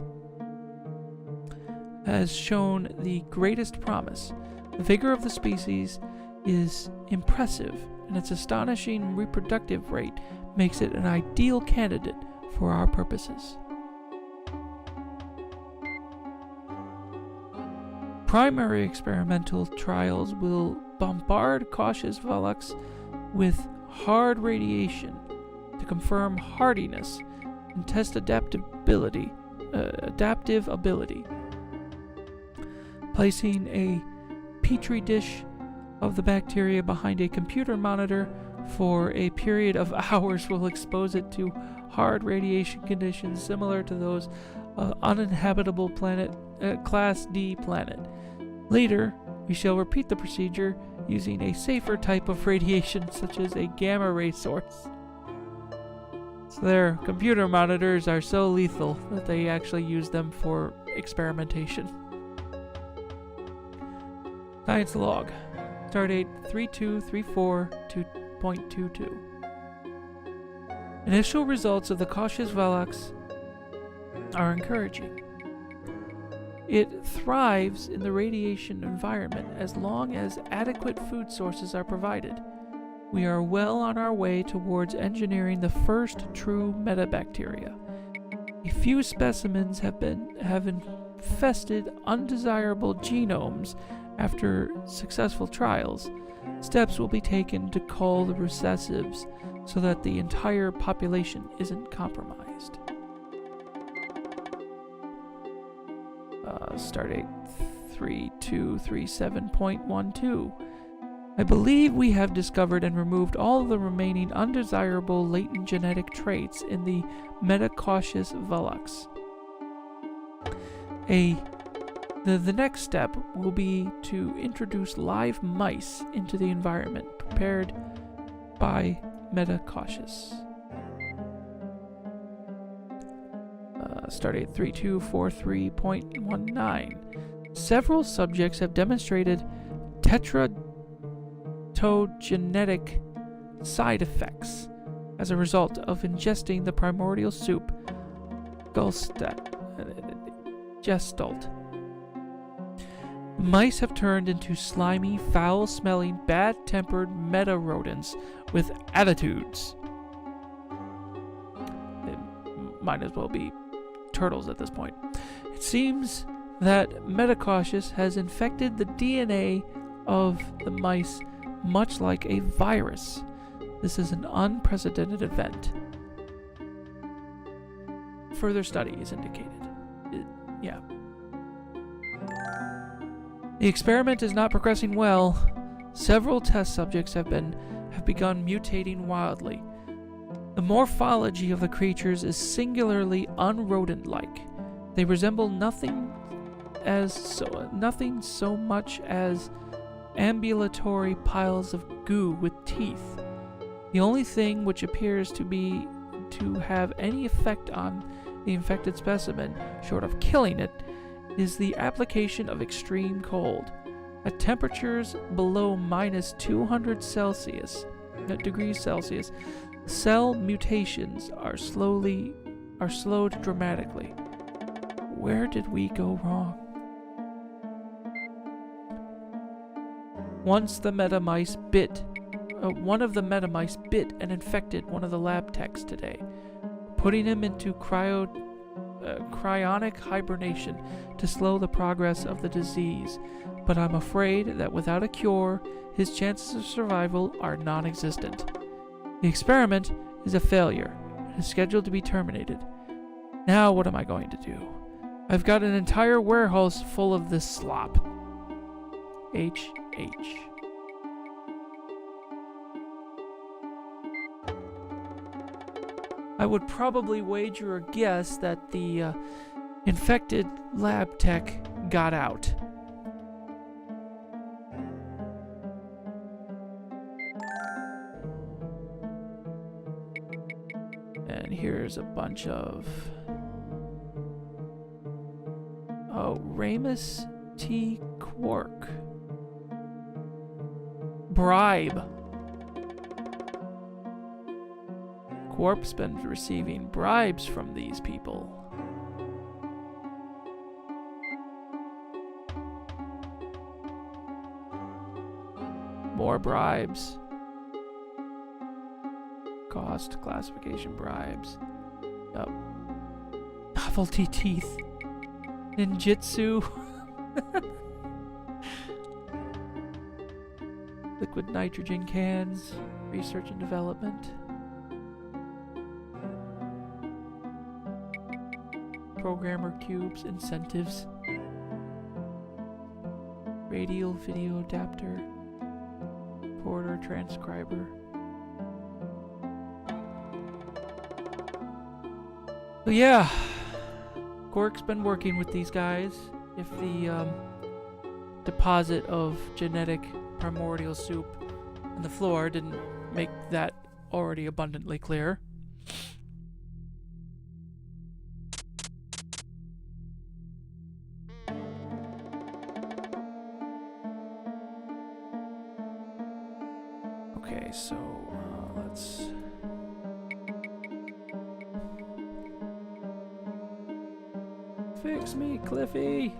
has shown the greatest promise. The vigor of the species is impressive, and its astonishing reproductive rate makes it an ideal candidate for our purposes. Primary experimental trials will bombard Cautious velox with hard radiation to confirm hardiness and test adaptive ability. Placing a petri dish of the bacteria behind a computer monitor for a period of hours will expose it to hard radiation conditions similar to those uninhabitable planet, Class D planet. Later, we shall repeat the procedure using a safer type of radiation such as a gamma ray source. So their computer monitors are so lethal that they actually use them for experimentation. Science log. Stardate 3234.22. Initial results of the Cautious velox are encouraging. It thrives in the radiation environment as long as adequate food sources are provided. We are well on our way towards engineering the first true metabacteria. A few specimens have infested undesirable genomes after successful trials. Steps will be taken to cull the recessives so that the entire population isn't compromised. Stardate 3237.12. I believe we have discovered and removed all the remaining undesirable latent genetic traits in the Cautious velox. The next step will be to introduce live mice into the environment prepared by Cautious. Stardate 3243.19. Several subjects have demonstrated teratogenic side effects as a result of ingesting the primordial soup Gestalt. Mice have turned into slimy, foul-smelling, bad-tempered meta-rodents with attitudes. They might as well be turtles at this point. It seems that Metacautious has infected the DNA of the mice much like a virus. This is an unprecedented event. Further study is indicated. Yeah. The experiment is not progressing well. Several test subjects have begun mutating wildly. The morphology of the creatures is singularly unrodent-like. They resemble nothing so much as ambulatory piles of goo with teeth. The only thing which appears to have any effect on the infected specimen, short of killing it, is the application of extreme cold. At temperatures below -200 degrees Celsius, cell mutations are slowed dramatically. Where did we go wrong? One of the metamice bit and infected one of the lab techs today, putting him into cryonic hibernation to slow the progress of the disease. But I'm afraid that without a cure, his chances of survival are non-existent. The experiment is a failure and is scheduled to be terminated. Now what am I going to do? I've got an entire warehouse full of this slop. H.H. I would probably wager a guess that the infected lab tech got out. And here's a bunch of... Oh, Ramus T. Quark. Bribe. Quark's been receiving bribes from these people. More bribes. Cost, classification bribes. Oh. Novelty teeth. Ninjutsu. Liquid nitrogen cans. Research and development. Programmer cubes. Incentives. Radial video adapter. Recorder transcriber. So yeah, Quark's been working with these guys. If the deposit of genetic primordial soup on the floor didn't make that already abundantly clear. Okay, so let's... Fix me, Cliffy!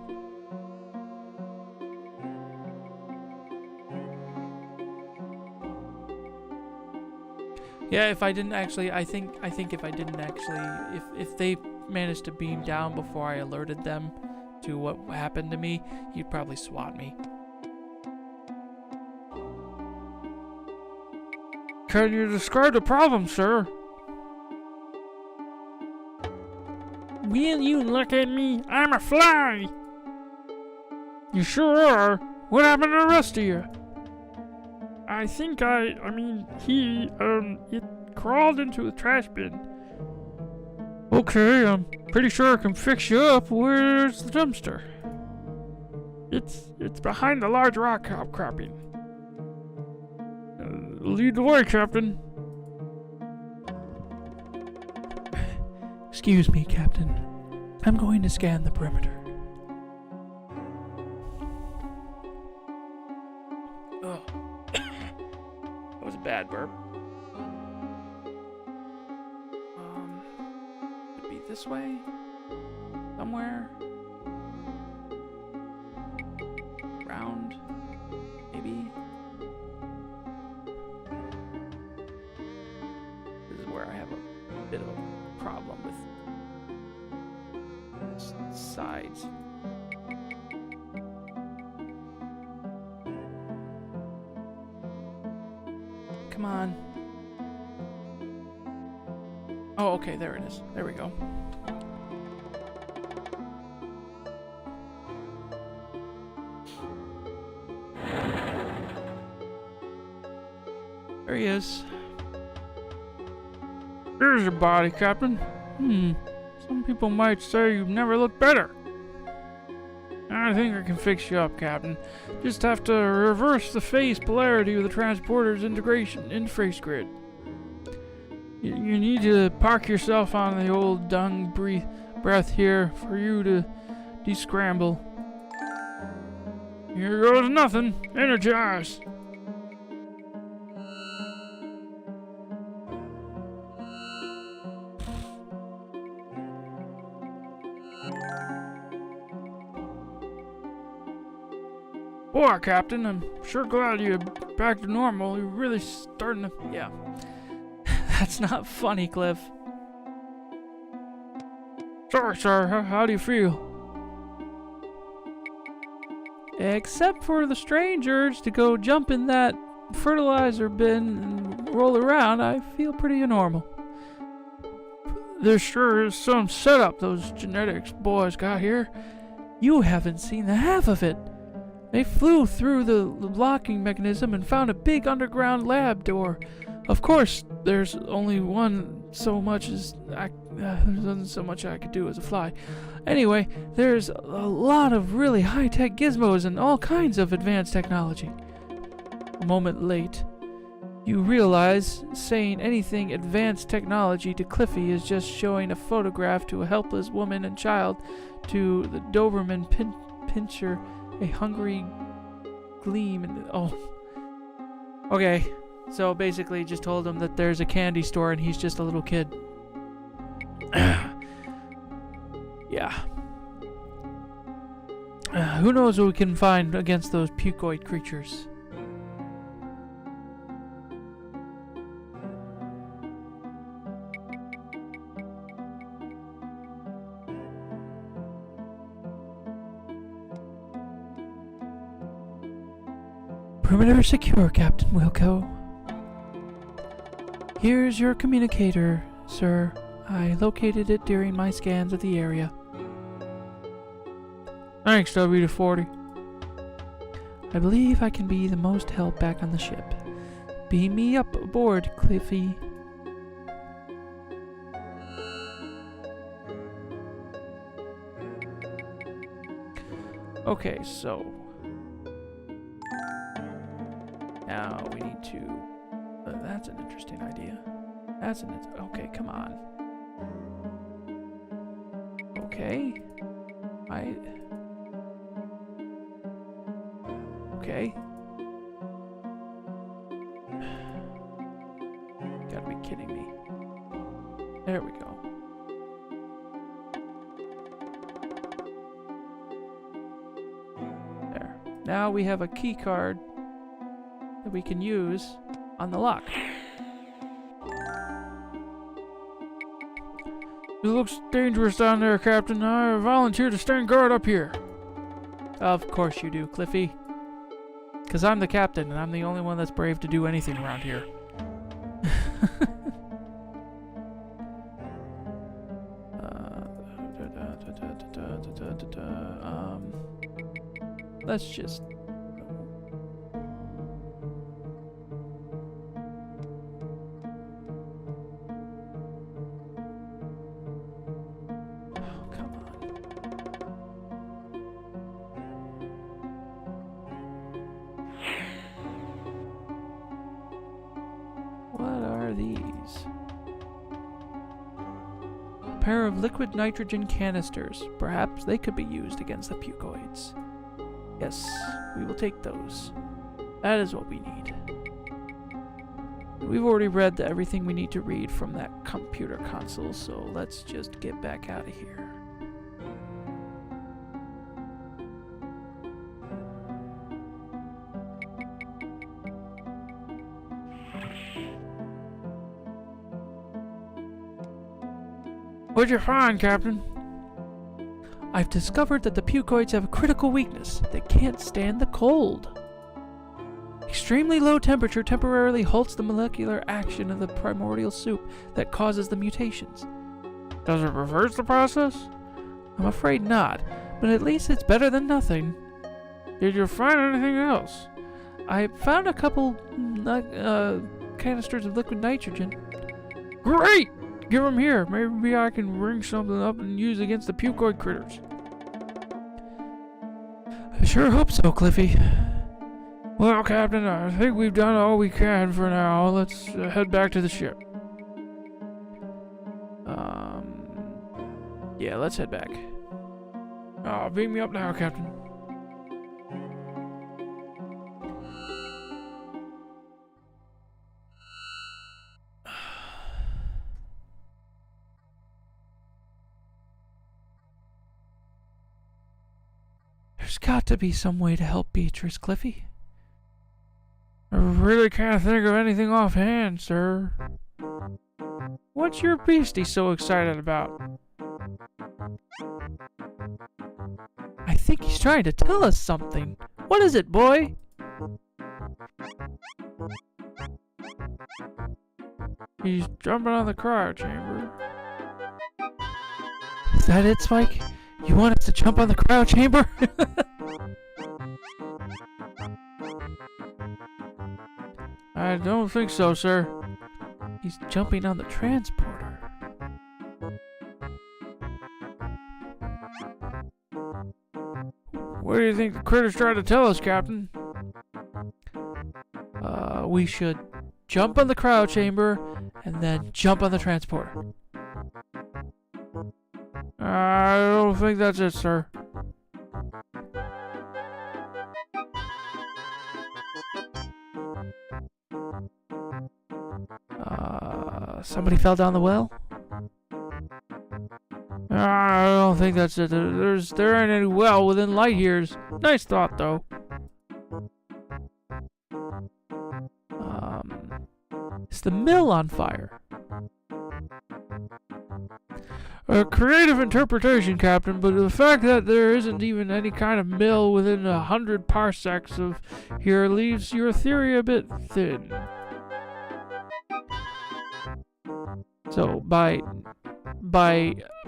Yeah, if I didn't actually, I think if I didn't actually, if they managed to beam down before I alerted them to what happened to me, you'd probably swat me. Can you describe the problem, sir? Will you look at me? I'm a fly! You sure are. What happened to the rest of you? I think it crawled into the trash bin. Okay, I'm pretty sure I can fix you up. Where's the dumpster? It's behind the large rock outcropping. Lead the way, Captain. Excuse me, Captain. I'm going to scan the perimeter. Oh. That was a bad burp. Could be this way? Somewhere? Round? Maybe? This is where I have a bit of a problem with side pukoids. Come on. Oh, okay, there it is. There we go. There he is. Here's your body, Captain. Some people might say you've never looked better. I think I can fix you up, Captain. Just have to reverse the phase polarity of the transporter's integration interface grid. You need to park yourself on the old dung breath here for you to descramble. Here goes nothing. Energize. Boy, Captain, I'm sure glad you're back to normal. You're really starting to... Yeah. That's not funny, Cliff. Sorry, sir. How do you feel? Except for the strange urge to go jump in that fertilizer bin and roll around, I feel pretty normal. There sure is some setup those genetics boys got here. You haven't seen the half of it. They flew through the locking mechanism and found a big underground lab door. Of course, there's only one so much as there's so much I could do as a fly. Anyway, there's a lot of really high-tech gizmos and all kinds of advanced technology. A moment late, you realize saying anything advanced technology to Cliffy is just showing a photograph to a helpless woman and child to the Doberman pincher, a hungry gleam in the... Oh. Okay, so basically just told him that there's a candy store and he's just a little kid. Yeah. Who knows what we can find against those pukoid creatures? Perimeter secure, Captain Wilco. Here's your communicator, sir. I located it during my scans of the area. Thanks, W-40. I believe I can be the most help back on the ship. Beam me up aboard, Cliffy. Okay, so... now we need to... that's an interesting idea. Okay, come on. Okay. Okay. Gotta be kidding me. There we go. There. Now we have a key card that we can use on the lock. It looks dangerous down there, Captain. I volunteer to stand guard up here. Of course you do, Cliffy. Because I'm the captain, and I'm the only one that's brave to do anything around here. Let's just... these? A pair of liquid nitrogen canisters. Perhaps they could be used against the pukoids. Yes, we will take those. That is what we need. We've already read everything we need to read from that computer console, so let's just get back out of here. What'd you find, Captain? I've discovered that the pucoids have a critical weakness. They can't stand the cold. Extremely low temperature temporarily halts the molecular action of the primordial soup that causes the mutations. Does it reverse the process? I'm afraid not, but at least it's better than nothing. Did you find anything else? I found a couple canisters of liquid nitrogen. Great! Give them here. Maybe I can ring something up and use against the pucoid critters. I sure hope so, Cliffy. Well, Captain, I think we've done all we can for now. Let's head back to the ship. Yeah, let's head back. Beam me up now, Captain. There's got to be some way to help Beatrice, Cliffy. I really can't think of anything offhand, sir. What's your beastie so excited about? I think he's trying to tell us something. What is it, boy? He's jumping on the cryo chamber. Is that it, Spike? You want us to jump on the cryo chamber? I don't think so, sir. He's jumping on the transporter. What do you think the critters tried to tell us, Captain? We should jump on the cryo chamber and then jump on the transporter. I don't think that's it, sir. Somebody fell down the well? I don't think that's it. There ain't any well within light years. Nice thought, though. Is the mill on fire? A creative interpretation, Captain, but the fact that there isn't even any kind of mill within 100 parsecs of here leaves your theory a bit thin. So, by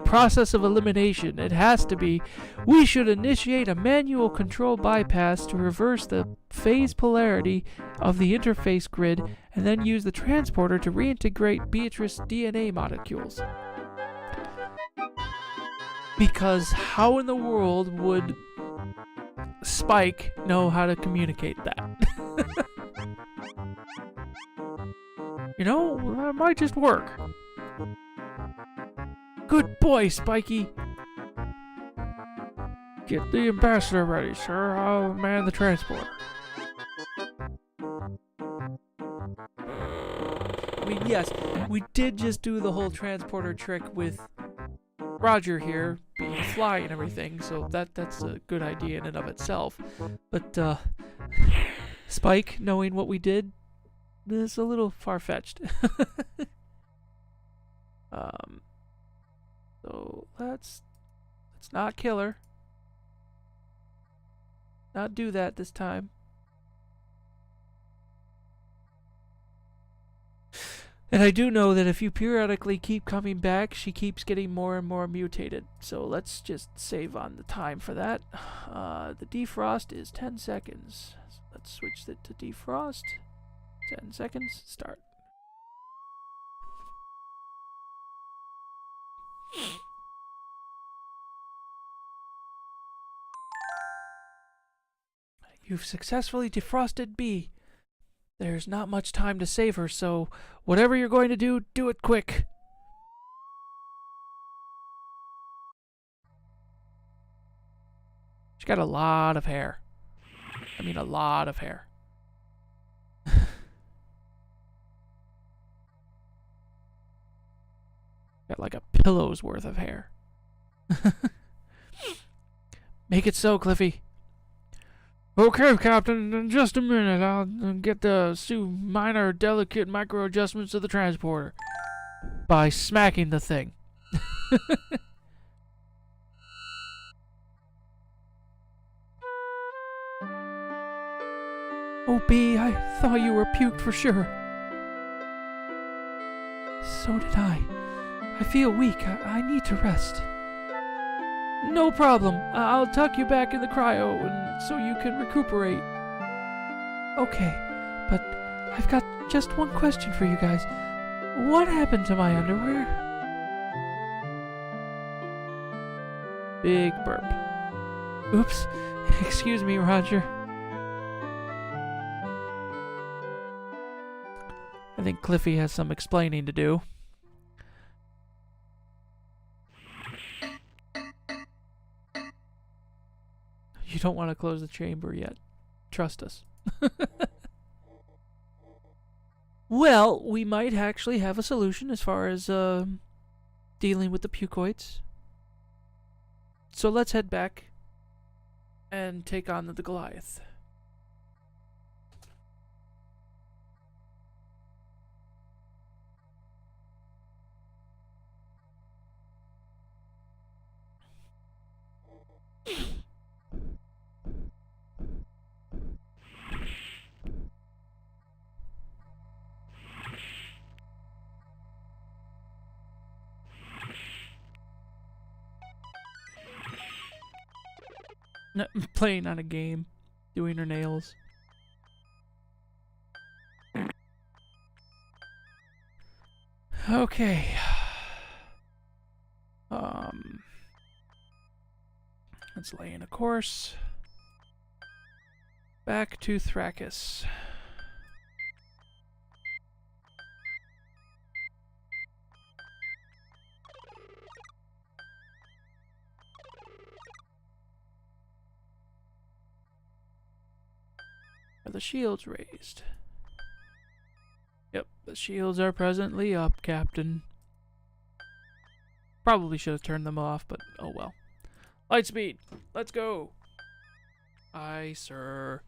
process of elimination, it has to be, we should initiate a manual control bypass to reverse the phase polarity of the interface grid and then use the transporter to reintegrate Beatrice DNA molecules. Because how in the world would Spike know how to communicate that? You know, that might just work. Good boy, Spiky. Get the ambassador ready, sir. I'll man the transporter. I mean, yes, we did just do the whole transporter trick with Roger here being a fly and everything, so that's a good idea in and of itself. But Spike knowing what we did is a little far-fetched. So let's not kill her. Not do that this time. And I do know that if you periodically keep coming back, she keeps getting more and more mutated. So let's just save on the time for that. The defrost is 10 seconds. So let's switch it to defrost. 10 seconds, start. You've successfully defrosted B. There's not much time to save her, so whatever you're going to do, do it quick. She's got a lot of hair. I mean, a lot of hair. Got like a pillow's worth of hair. Make it so, Cliffy. Okay, Captain, in just a minute. I'll get the minor delicate micro adjustments to the transporter. By smacking the thing. Oh, B, I thought you were puked for sure. So did I. I feel weak. I need to rest. No problem. I'll tuck you back in the cryo and so you can recuperate. Okay, but I've got just one question for you guys. What happened to my underwear? Big burp. Oops. Excuse me, Roger. I think Cliffy has some explaining to do. You don't want to close the chamber yet. Trust us. Well, we might actually have a solution as far as dealing with the pucoids. So let's head back and take on the Goliath. Playing on a game, doing her nails. Okay. Let's lay in a course. Back to Thrakis. Are the shields raised? Yep, the shields are presently up, Captain. Probably should have turned them off, but oh well. Lightspeed, let's go. Aye, sir.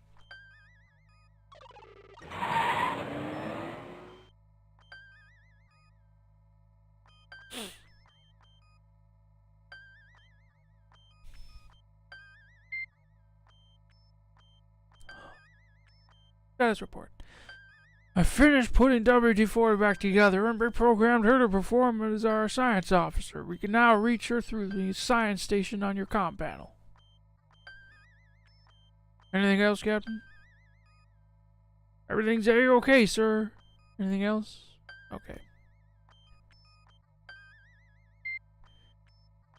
Status report. I finished putting WD-40 back together and reprogrammed her to perform as our science officer. We can now reach her through the science station on your comm panel. Anything else, Captain? Everything's A-okay, sir. Anything else? Okay.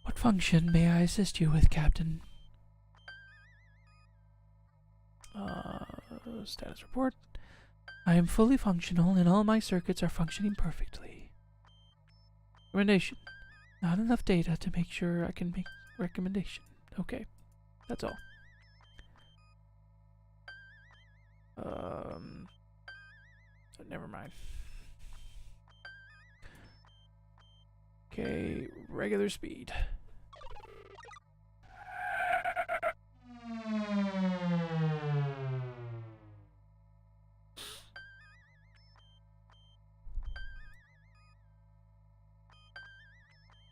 What function may I assist you with, Captain? Status report. I am fully functional and all my circuits are functioning perfectly. Recommendation. Not enough data to make sure I can make recommendation. Okay. That's all. Never mind. Okay, regular speed.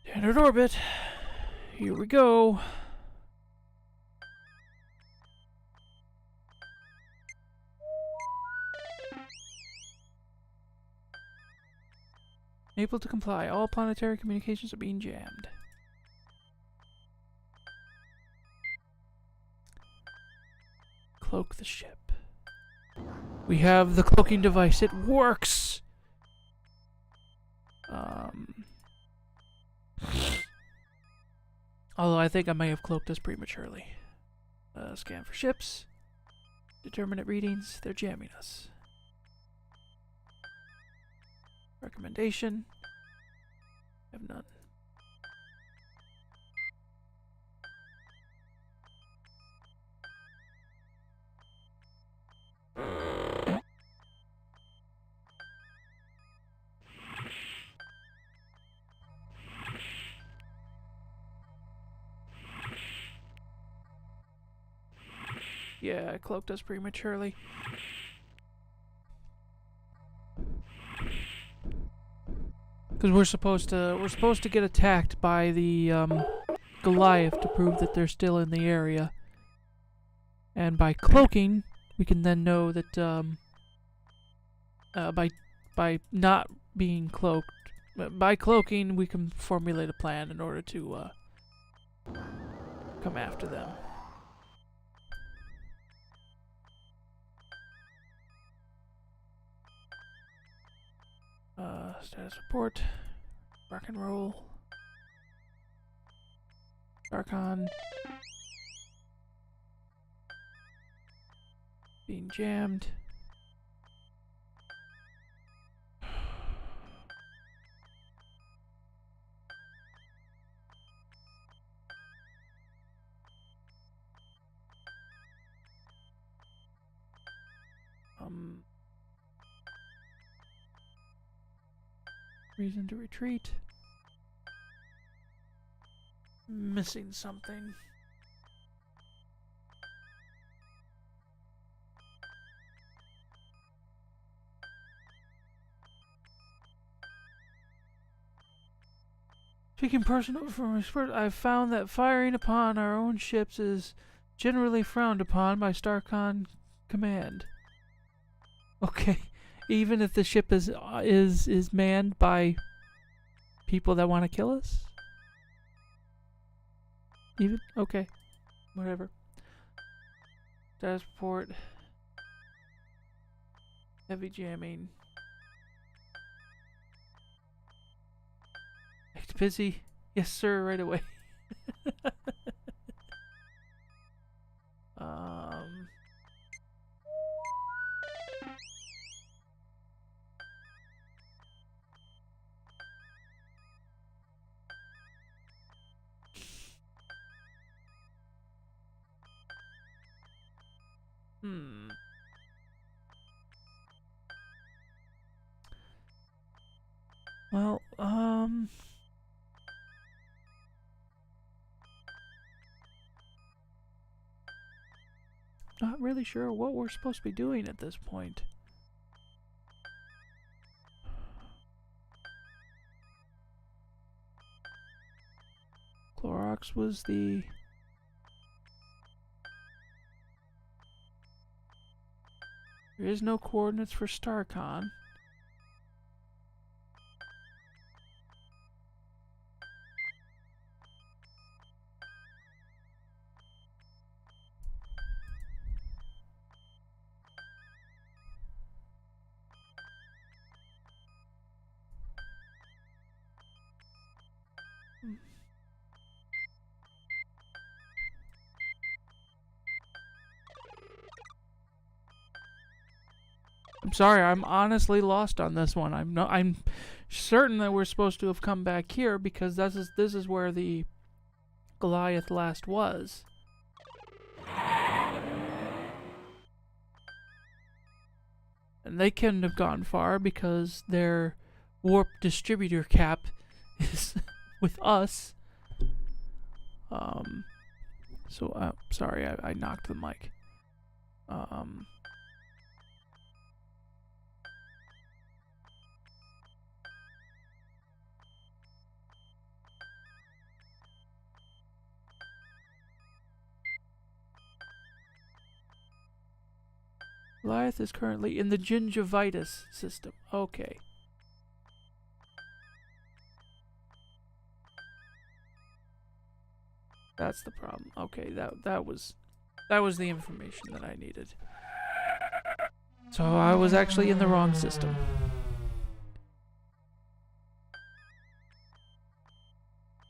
Standard orbit. Here we go. Able to comply. All planetary communications are being jammed. Cloak the ship. We have the cloaking device. It works! Although I think I may have cloaked us prematurely. Scan for ships. Determinate readings. They're jamming us. Recommendation. Have none. Yeah, I cloaked us prematurely. Because we're supposed to get attacked by the Goliath to prove that they're still in the area. And by cloaking, we can then know that by not being cloaked, by cloaking, we can formulate a plan in order to come after them. Status report. Rock and roll. Darkon. Being jammed. Reason to retreat. Missing something. Speaking personal from expert, I've found that firing upon our own ships is generally frowned upon by StarCon Command. Okay, even if the ship is manned by people that want to kill us? Even? Okay. Whatever. Status report. Heavy jamming. Act busy. Yes, sir, right away. Well, not really sure what we're supposed to be doing at this point. Clorox was the... There is no coordinates for StarCon. I'm sorry, I'm honestly lost on this one. I'm certain that we're supposed to have come back here because this is where the Goliath last was. And they couldn't have gone far because their warp distributor cap is with us. Sorry, I knocked the mic. Goliath is currently in the gingivitis system. Okay. That's the problem. Okay, that was the information that I needed. So I was actually in the wrong system.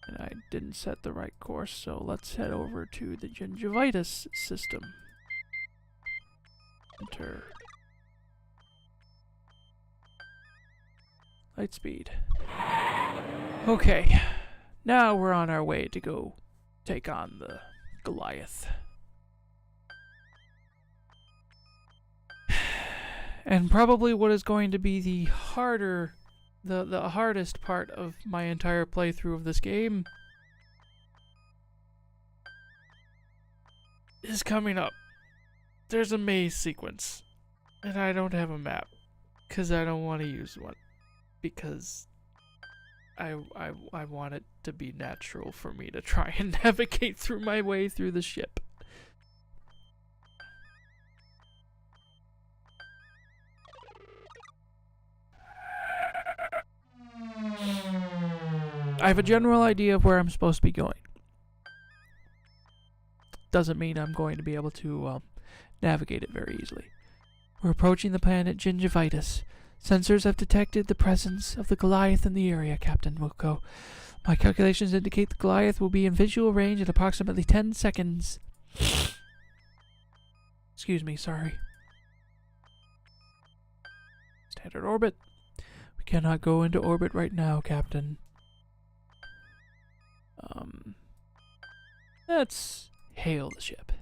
And I didn't set the right course, so let's head over to the gingivitis system. Enter. Light speed. Okay. Now we're on our way to go take on the Goliath. And probably what is going to be the hardest part of my entire playthrough of this game is coming up. There's a maze sequence, and I don't have a map, because I don't want to use one, because I want it to be natural for me to try and navigate through my way through the ship. I have a general idea of where I'm supposed to be going. Doesn't mean I'm going to be able to navigate it very easily. We're approaching the planet Gingivitis. Sensors have detected the presence of the Goliath in the area, Captain Wilco. My calculations indicate the Goliath will be in visual range in approximately 10 seconds. Excuse me, sorry. Standard orbit. We cannot go into orbit right now, Captain. Let's hail the ship.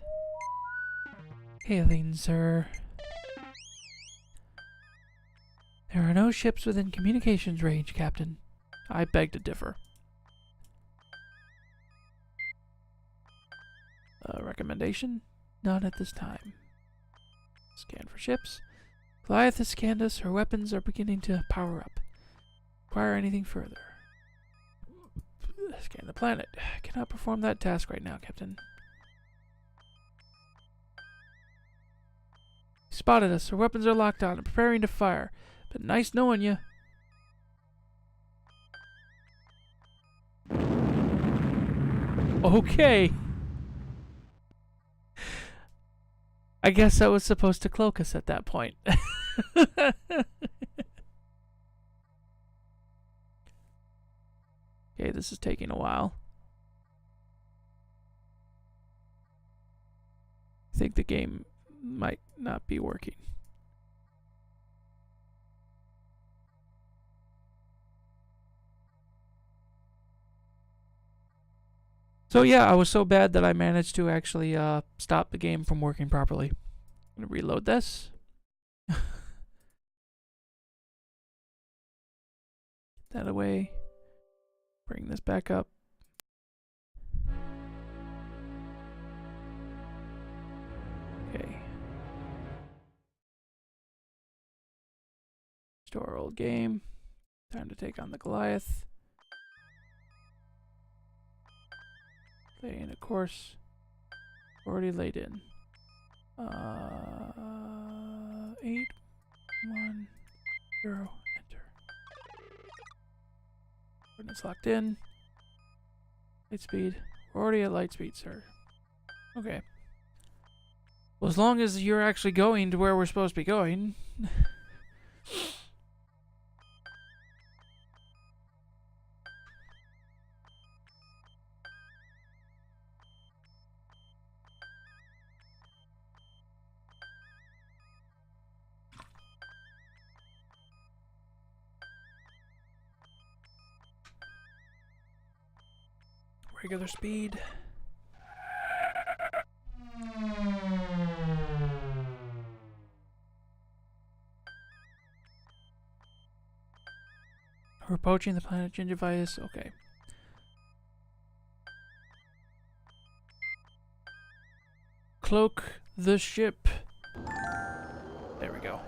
Hailing, sir. There are no ships within communications range, Captain. I beg to differ. Recommendation? None at this time. Scan for ships. Goliath has scanned us. Her weapons are beginning to power up. Require anything further? Scan the planet. Cannot perform that task right now, Captain. Spotted us. Her weapons are locked on and preparing to fire. But nice knowing you. Okay. I guess I was supposed to cloak us at that point. Okay, this is taking a while. I think the game might not be working. So yeah, I was so bad that I managed to actually stop the game from working properly. I'm gonna reload this. Get that away. Bring this back up. Okay. Restore old game. Time to take on the Goliath. Lay in a course. Already laid in. 8, 1, 0, enter. Coordinates locked in. Light speed. We're already at light speed, sir. Okay. Well, as long as you're actually going to where we're supposed to be going. Regular speed. We're approaching the planet Gingivitis. Okay. Cloak the ship. There we go.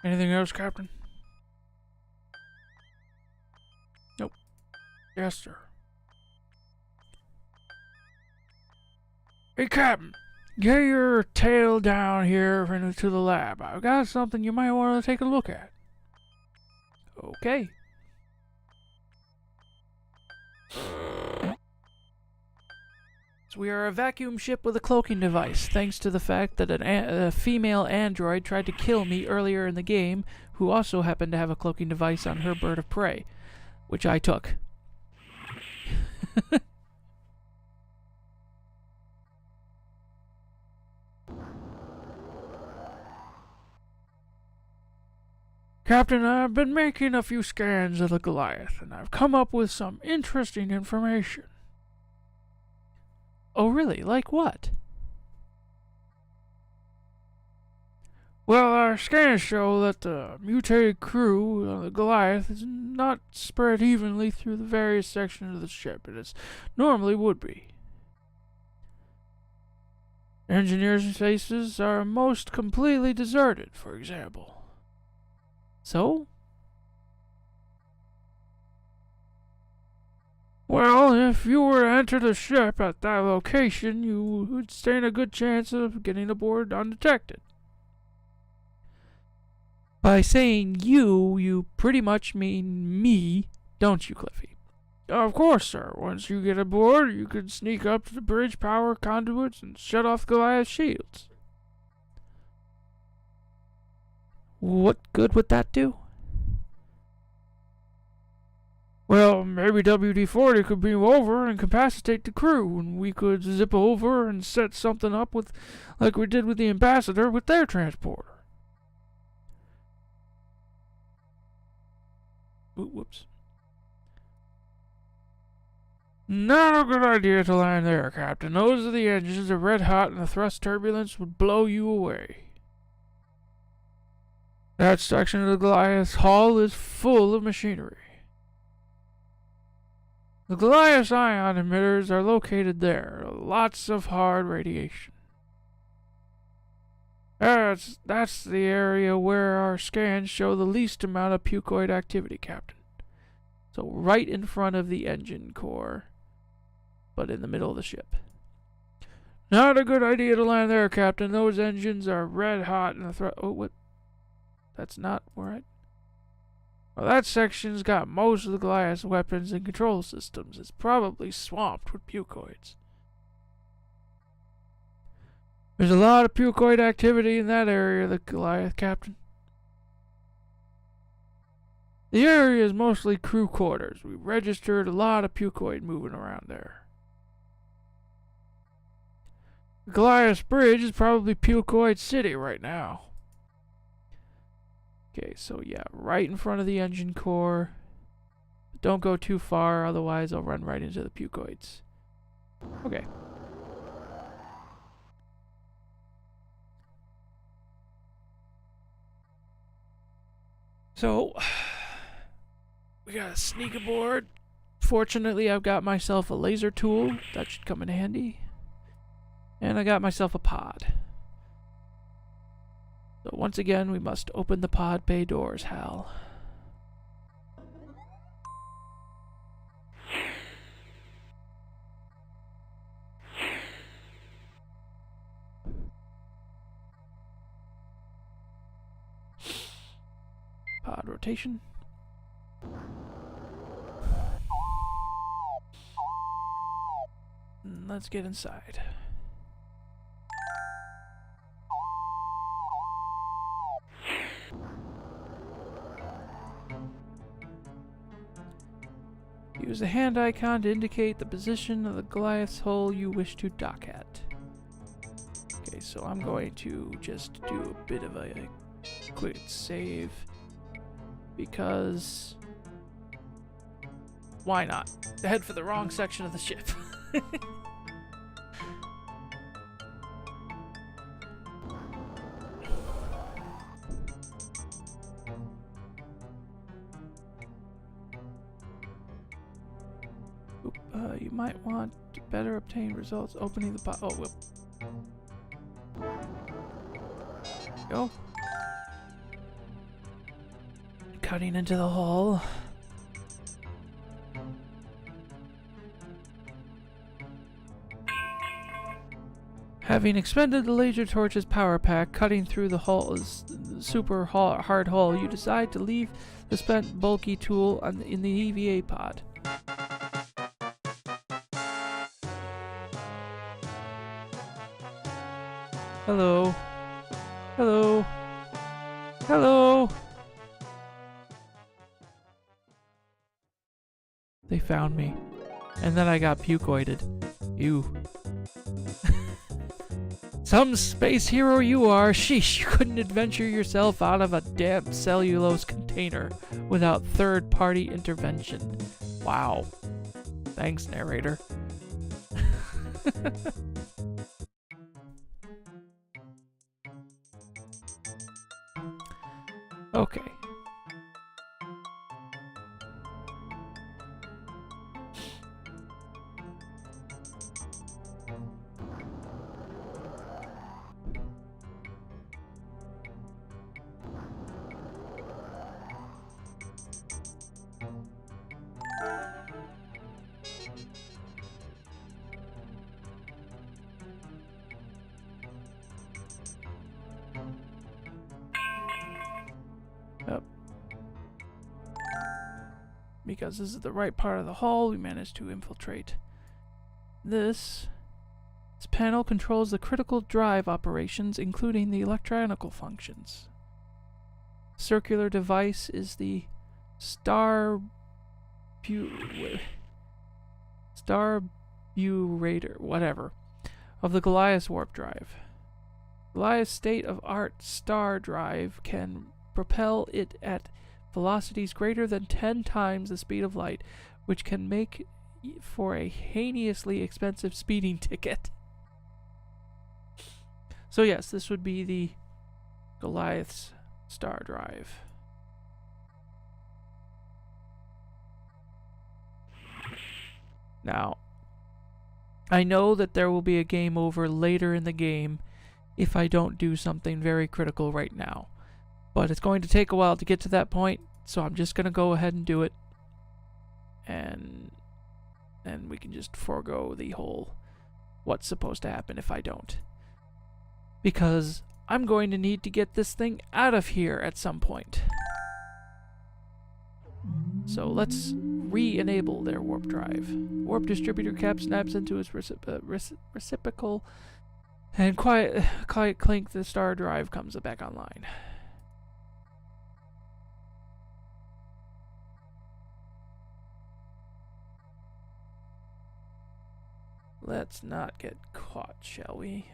Anything else, Captain? Nope. Yes, sir. Hey, Captain. Get your tail down here into the lab. I've got something you might want to take a look at. Okay. So we are a vacuum ship with a cloaking device, thanks to the fact that a female android tried to kill me earlier in the game, who also happened to have a cloaking device on her bird of prey, which I took. Captain, I've been making a few scans of the Goliath, and I've come up with some interesting information. Oh, really? Like what? Well, our scans show that the mutated crew of the Goliath is not spread evenly through the various sections of the ship as it normally would be. Engineers' faces are most completely deserted, for example. So? Well, if you were to enter the ship at that location, you would stand a good chance of getting aboard undetected. By saying you pretty much mean me, don't you, Cliffy? Of course, sir. Once you get aboard, you could sneak up to the bridge power conduits and shut off Goliath's shields. What good would that do? Well, maybe WD-40 could beam over and incapacitate the crew, and we could zip over and set something up with, like we did with the Ambassador with their transporter. Whoops. Not a good idea to land there, Captain. Those are the engines are red hot and the thrust turbulence would blow you away. That section of the Goliath's hull is full of machinery. The Goliath's ion emitters are located there. Lots of hard radiation. That's the area where our scans show the least amount of pucoid activity, Captain. So right in front of the engine core, but in the middle of the ship. Not a good idea to land there, Captain. Those engines are red hot and the Oh, what? That's not right. Well, that section's got most of the Goliath's weapons and control systems. It's probably swamped with pucoids. There's a lot of pucoid activity in that area of the Goliath, Captain. The area is mostly crew quarters. We registered a lot of pucoid moving around there. The Goliath's bridge is probably Pucoid City right now. Okay, so yeah, right in front of the engine core. Don't go too far, otherwise I'll run right into the pucoids. Okay. So, we gotta sneak aboard. Fortunately, I've got myself a laser tool. That should come in handy. And I got myself a pod. So once again, we must open the pod bay doors, Hal. Pod rotation. Let's get inside. Use the hand icon to indicate the position of the Goliath's hull you wish to dock at. Okay, so I'm going to just do a bit of a quick save because why not? Head for the wrong section of the ship. You might want to better obtain results opening the pod. Oh, whoop. Go. Cutting into the hull. Having expended the laser torch's power pack, cutting through the hull's super hard hull, you decide to leave the spent bulky tool in the EVA pod. Hello. Hello. Hello. They found me. And then I got pucoided. Ew. Some space hero you are. Sheesh, you couldn't adventure yourself out of a damp cellulose container without third-party intervention. Wow. Thanks, narrator. Okay. because this is the right part of the hull, we managed to infiltrate. This panel controls the critical drive operations, including the electronical functions. Circular device is the Starburator, whatever, of the Goliath's warp drive. Goliath's state-of-art star drive can propel it at velocities greater than 10 times the speed of light, which can make for a heinously expensive speeding ticket. So yes, this would be the Goliath's star drive. Now, I know that there will be a game over later in the game if I don't do something very critical right now. But it's going to take a while to get to that point, so I'm just going to go ahead and do it. And then we can just forego the whole what's supposed to happen if I don't. Because I'm going to need to get this thing out of here at some point. So let's re-enable their warp drive. Warp distributor cap snaps into its reciprocal, and quiet clink, the star drive comes back online. Let's not get caught, shall we?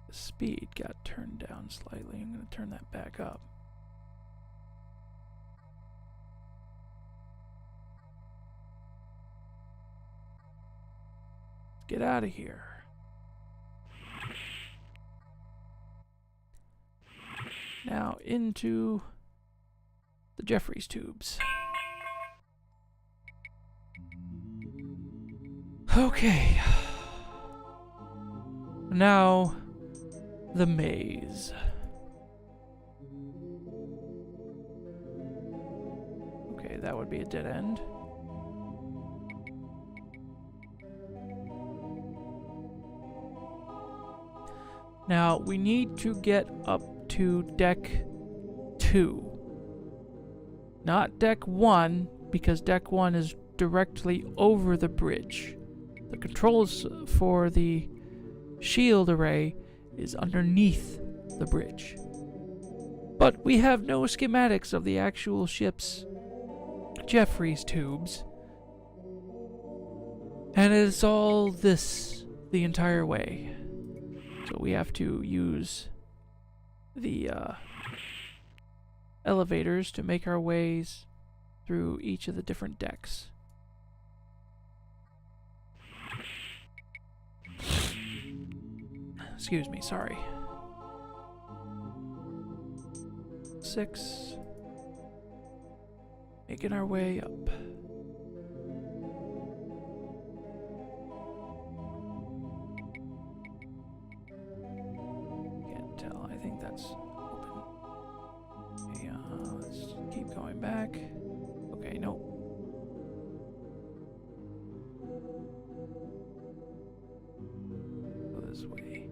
The speed got turned down slightly. I'm going to turn that back up. Let's get out of here. Now into the Jeffries tubes. Okay. Now the maze. Okay, that would be a dead end. Now we need to get up to deck 2. Not deck 1, because deck 1 is directly over the bridge. The controls for the shield array is underneath the bridge. But we have no schematics of the actual ship's Jeffries tubes. And it's all this the entire way. So we have to use the elevators to make our ways through each of the different decks. Excuse me, sorry. 6. Making our way up. Can't tell, I think that's open. Okay, let's keep going back. Okay, nope. Go this way.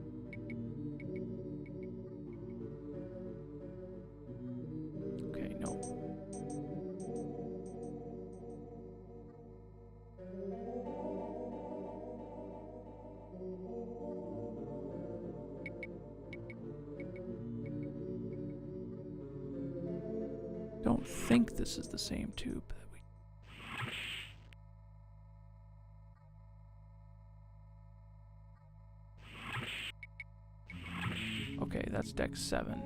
Okay, nope. Don't think this is the same tube that we... Okay, that's deck 7.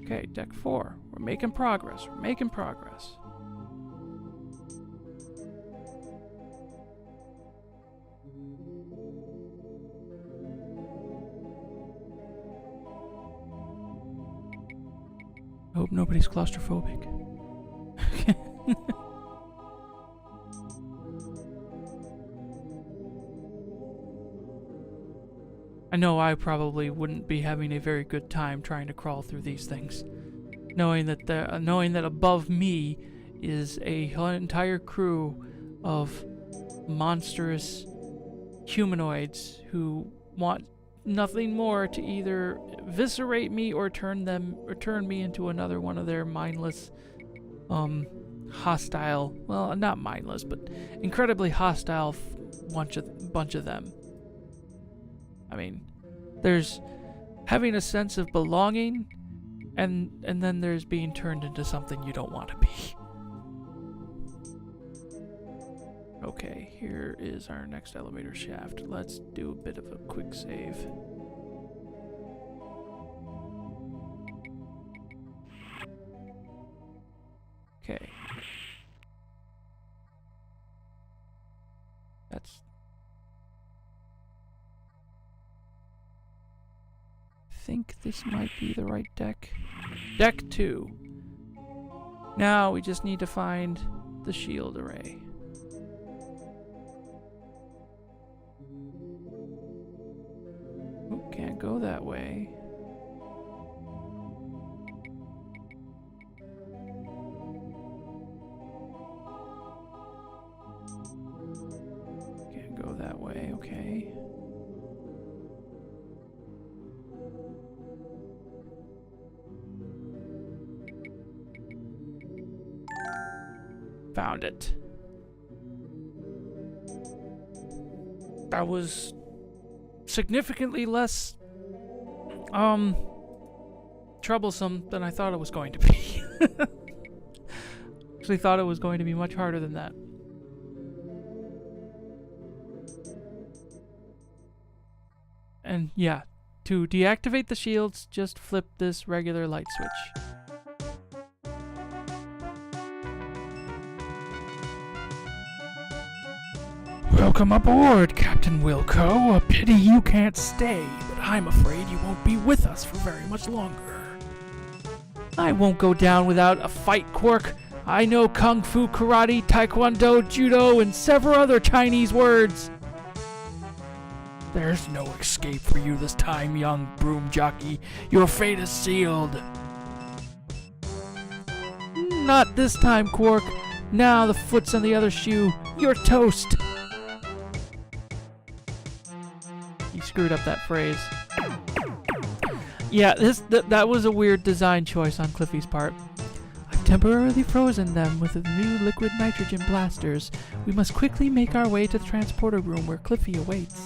Okay, deck 4. We're making progress. We're making progress. I hope nobody's claustrophobic. I know I probably wouldn't be having a very good time trying to crawl through these things, knowing that above me is a entire crew of monstrous humanoids who want nothing more to either eviscerate me or turn me into another one of their mindless, hostile. Well, not mindless, but incredibly hostile bunch of them. I mean, there's having a sense of belonging, and then there's being turned into something you don't want to be. Okay, here is our next elevator shaft. Let's do a bit of a quick save. Okay. That's... I think this might be the right deck. Deck 2. Now we just need to find the shield array. Oh, can't go that way. Can't go that way, okay. Found it. That was significantly less troublesome than I thought it was going to be. Actually thought it was going to be much harder than that. And yeah, to deactivate the shields, just flip this regular light switch. Welcome aboard, Captain Wilco. A pity you can't stay, but I'm afraid you won't be with us for very much longer. I won't go down without a fight, Quark. I know Kung Fu, Karate, Taekwondo, Judo, and several other Chinese words. There's no escape for you this time, young broom jockey. Your fate is sealed. Not this time, Quark. Now the foot's on the other shoe. You're toast. You screwed up that phrase. Yeah, that was a weird design choice on Cliffy's part. I've temporarily frozen them with the new liquid nitrogen blasters. We must quickly make our way to the transporter room where Cliffy awaits.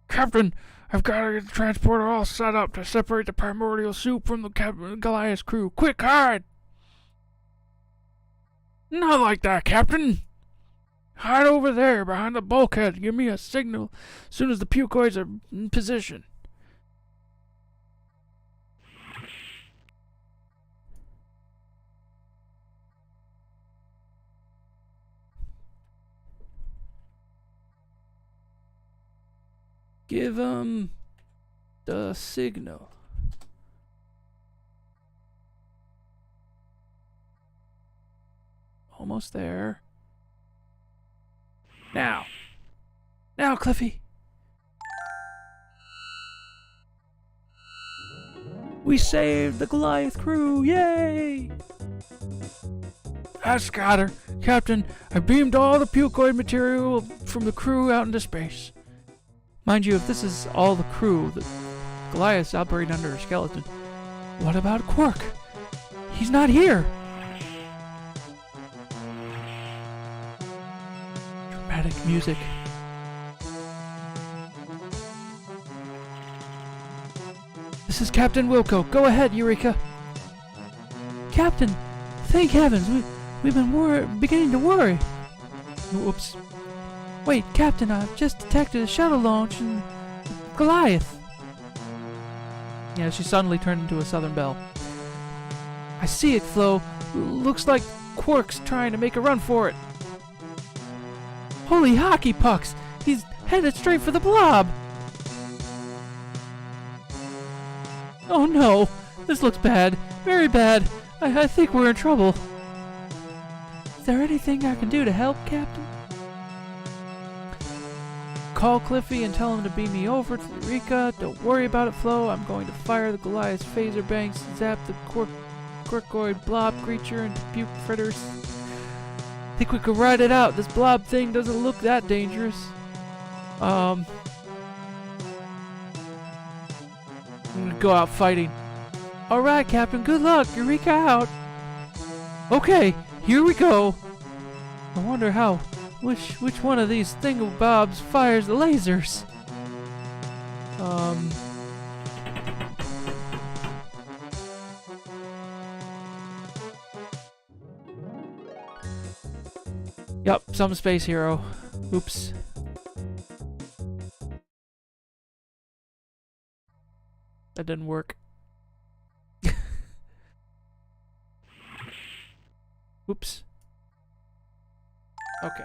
Captain, I've got to get the transporter all set up to separate the primordial soup from the Goliath crew. Quick, hide! Not like that, Captain. Hide over there behind the bulkhead. Give me a signal as soon as the pucoids are in position. Give 'em the signal. Almost there. Now. Now, Cliffy. We saved the Goliath crew. Yay! That's got her. Captain, I beamed all the pucoid material from the crew out into space. Mind you, if this is all the crew, the Goliath's operating under a skeleton. What about Quark? He's not here! Dramatic music. This is Captain Wilco. Go ahead, Eureka. Captain, thank heavens, we've been beginning to worry. Whoops. Wait, Captain, I've just detected a shuttle launch in Goliath. Yeah, she suddenly turned into a Southern Belle. I see it, Flo. Looks like Quark's trying to make a run for it. Holy hockey pucks! He's headed straight for the blob! Oh no! This looks bad. Very bad. I think we're in trouble. Is there anything I can do to help, Captain? Call Cliffy and tell him to beam me over to Eureka. Don't worry about it, Flo. I'm going to fire the Goliath phaser banks, zap the Quirkoid blob creature into puke fritters. Think we could ride it out. This blob thing doesn't look that dangerous. I'm gonna go out fighting. Alright, Captain, good luck. Eureka out. Okay, here we go. I wonder which one of these thingamabobs fires the lasers? Yup, some space hero. Oops. That didn't work. Oops. Okay.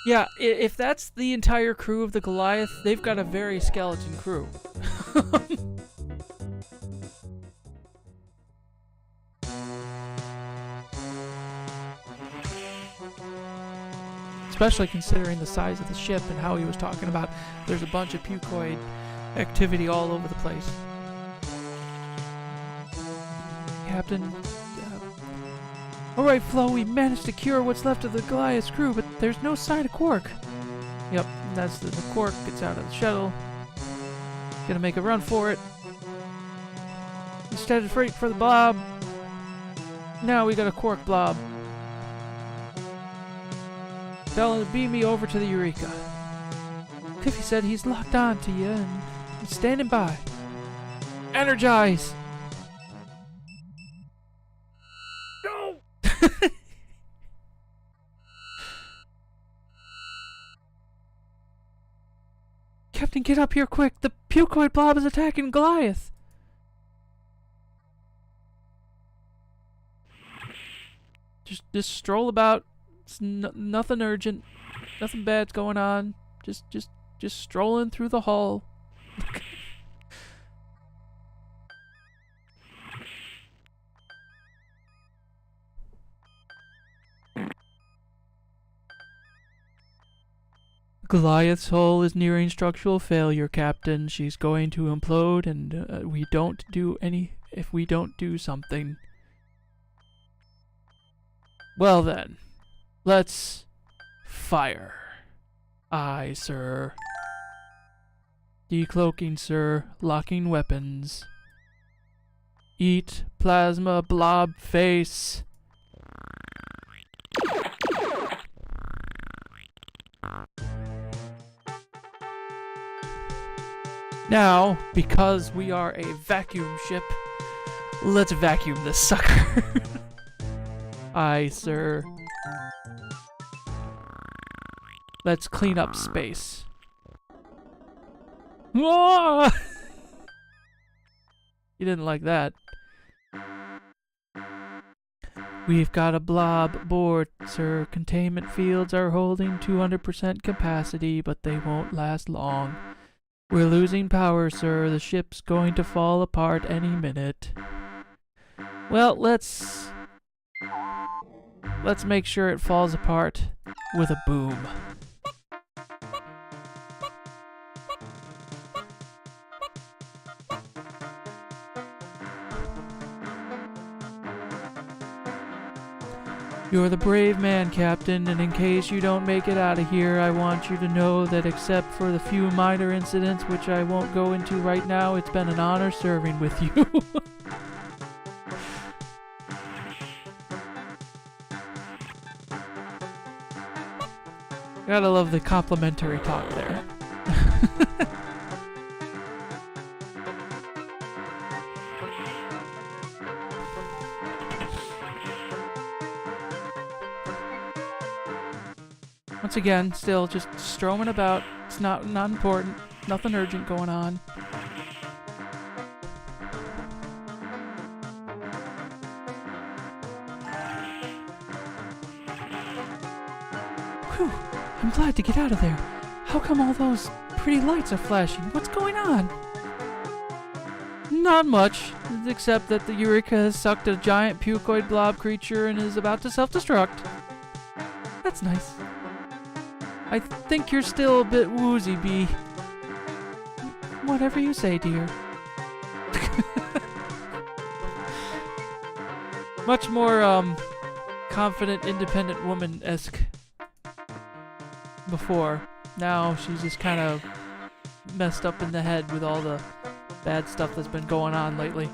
Yeah, if that's the entire crew of the Goliath, they've got a very skeleton crew. Especially considering the size of the ship and how he was talking about there's a bunch of pucoid activity all over the place. Captain... Alright, Flo, we managed to cure what's left of the Goliath's crew, but there's no sign of Quark. Yep, that's the Quark gets out of the shuttle. Gonna make a run for it. He's headed straight for the blob. Now we got a Quark blob. Tell him to beam me over to the Eureka. Cliffy said he's locked on to you and he's standing by. Energize! Captain, get up here quick! The pucoid blob is attacking Goliath! Just stroll about. It's nothing urgent. Nothing bad's going on. Just strolling through the hall. Goliath's hull is nearing structural failure, Captain. She's going to implode, and if we don't do something. Well then, let's fire. Aye, sir. Decloaking, sir. Locking weapons. Eat plasma blob face. Now, because we are a vacuum ship, let's vacuum this sucker. Aye, sir. Let's clean up space. Ah! You didn't like that. We've got a blob aboard, sir. Containment fields are holding 200% capacity, but they won't last long. We're losing power, sir. The ship's going to fall apart any minute. Well, let's make sure it falls apart with a boom. You're the brave man, Captain, and in case you don't make it out of here, I want you to know that except for the few minor incidents which I won't go into right now, it's been an honor serving with you. Gotta love the complimentary talk there. Once again, still just stroming about. It's not important. Nothing urgent going on. Phew, I'm glad to get out of there. How come all those pretty lights are flashing? What's going on? Not much, except that the Eureka has sucked a giant pucoid blob creature and is about to self-destruct. That's nice. I think you're still a bit woozy, Bee. Whatever you say, dear. Much more, confident, independent woman-esque before. Now she's just kind of messed up in the head with all the bad stuff that's been going on lately.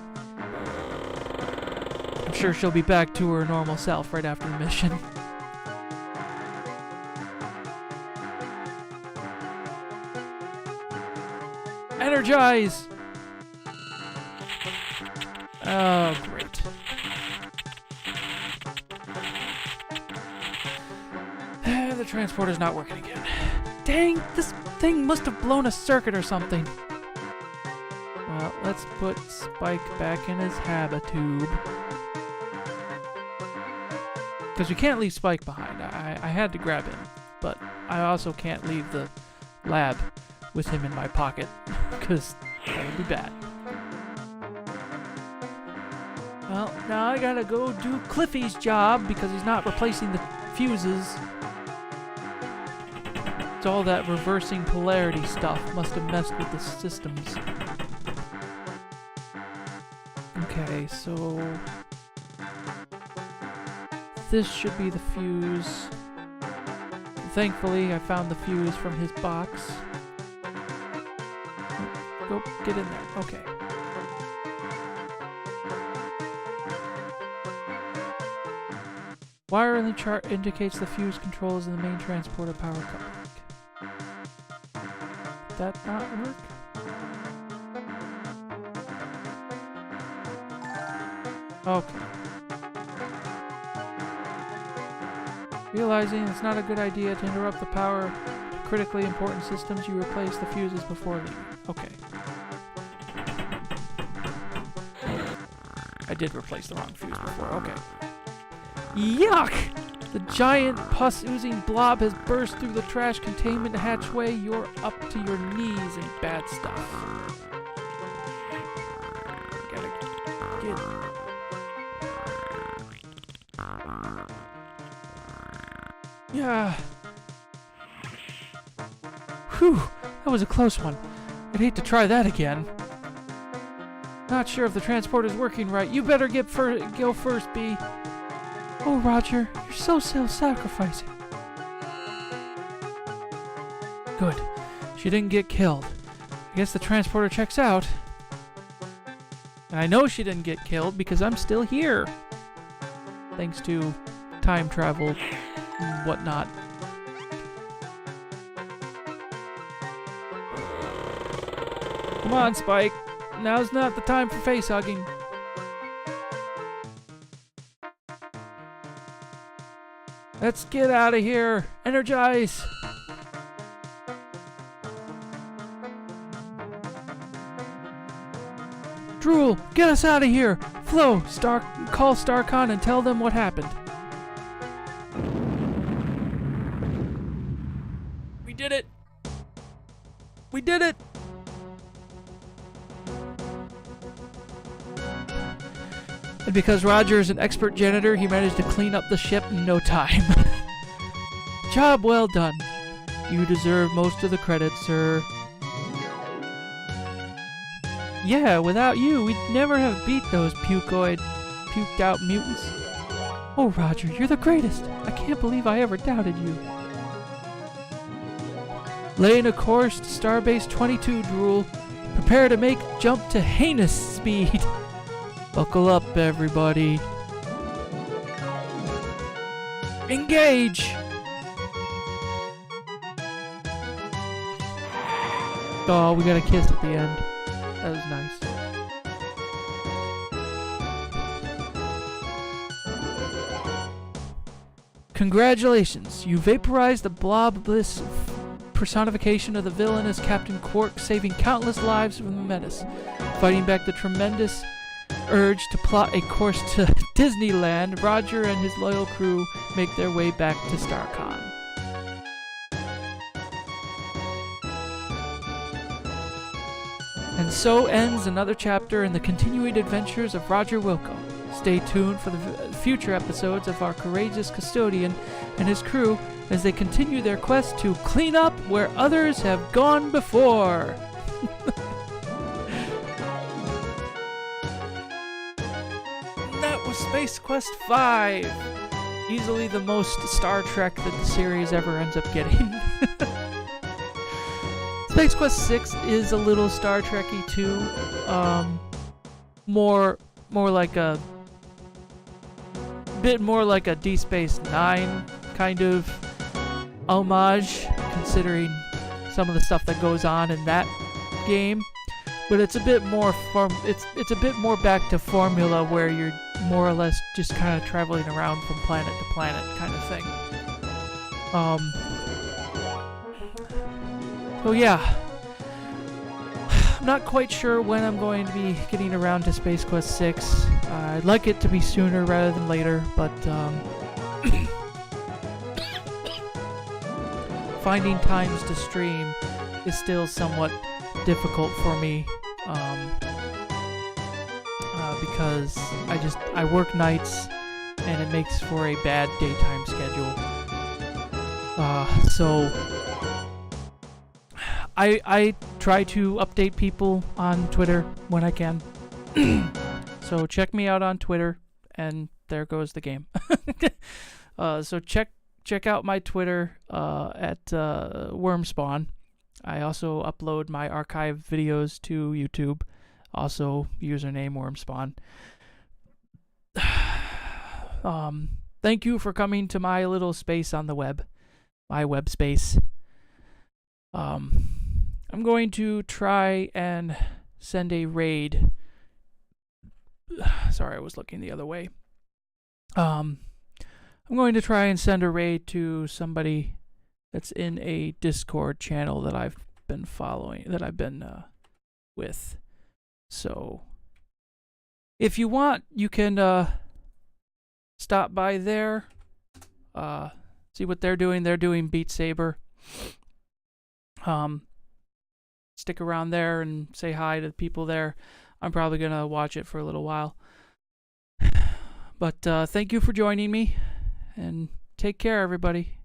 I'm sure she'll be back to her normal self right after the mission. Energize! Oh, great. The transporter's not working again. Dang, this thing must have blown a circuit or something. Well, let's put Spike back in his habitube. Because we can't leave Spike behind. I had to grab him. But I also can't leave the lab with him in my pocket. Because that would be bad. Well, now I gotta go do Cliffy's job because he's not replacing the fuses. It's all that reversing polarity stuff must have messed with the systems. Okay, so this should be the fuse. Thankfully, I found the fuse from his box. Go, get in there. Okay. Wire in the chart indicates the fuse controls in the main transporter power coupling. Did that not work? Okay. Realizing it's not a good idea to interrupt the power to critically important systems, you replace the fuses before leaving. Okay. I did replace the wrong fuse before. Okay. Yuck! The giant pus-oozing blob has burst through the trash containment hatchway. You're up to your knees in bad stuff. Gotta get... Yeah. Whew, that was a close one. I'd hate to try that again. Not sure if the transporter's working right. You better go first, Bee. Oh, Roger, you're so self-sacrificing. Good. She didn't get killed. I guess the transporter checks out. And I know she didn't get killed because I'm still here. Thanks to time travel and whatnot. Come on, Spike. Now's not the time for face hugging. Let's get out of here. Energize. Drool, get us out of here. Flo, call Starcon and tell them what happened. We did it. We did it. And because Roger is an expert janitor, he managed to clean up the ship in no time. Job well done. You deserve most of the credit, sir. Yeah, without you, we'd never have beat those puked out mutants. Oh, Roger, you're the greatest. I can't believe I ever doubted you. Laying a course to Starbase 22, Drool. Prepare to make jump to heinous speed. Buckle up, everybody. Engage! Oh, we got a kiss at the end. That was nice. Congratulations, you vaporized the blobless personification of the villainous Captain Quark, saving countless lives from the menace, fighting back the tremendous urge to plot a course to Disneyland. Roger and his loyal crew make their way back to StarCon. And so ends another chapter in the continuing adventures of Roger Wilco. Stay tuned for the future episodes of our courageous custodian and his crew as they continue their quest to clean up where others have gone before. That was Space Quest 5. Easily the most Star Trek that the series ever ends up getting. Space Quest 6 is a little Star Trek-y too. More like a bit more like a Deep Space Nine kind of homage, considering some of the stuff that goes on in that game. But it's a bit more it's a bit more back to formula, where you're more or less just kind of traveling around from planet to planet kind of thing. So yeah, I'm not quite sure when I'm going to be getting around to Space Quest 6. I'd like it to be sooner rather than later, but finding times to stream is still somewhat difficult for me, because I work nights and it makes for a bad daytime schedule. So I try to update people on Twitter when I can. So check me out on Twitter, and there goes the game. So check out my Twitter at Wurmspawn. I also upload my archive videos to YouTube. Also, username Wurmspawn. Thank you for coming to my little space on the web. My web space. I'm going to try and send a raid. Sorry, I was looking the other way. I'm going to try and send a raid to somebody that's in a Discord channel that I've been following, that I've been with. So, if you want, you can stop by there, see what they're doing. They're doing Beat Saber. Stick around there and say hi to the people there. I'm probably going to watch it for a little while. But thank you for joining me, and take care, everybody.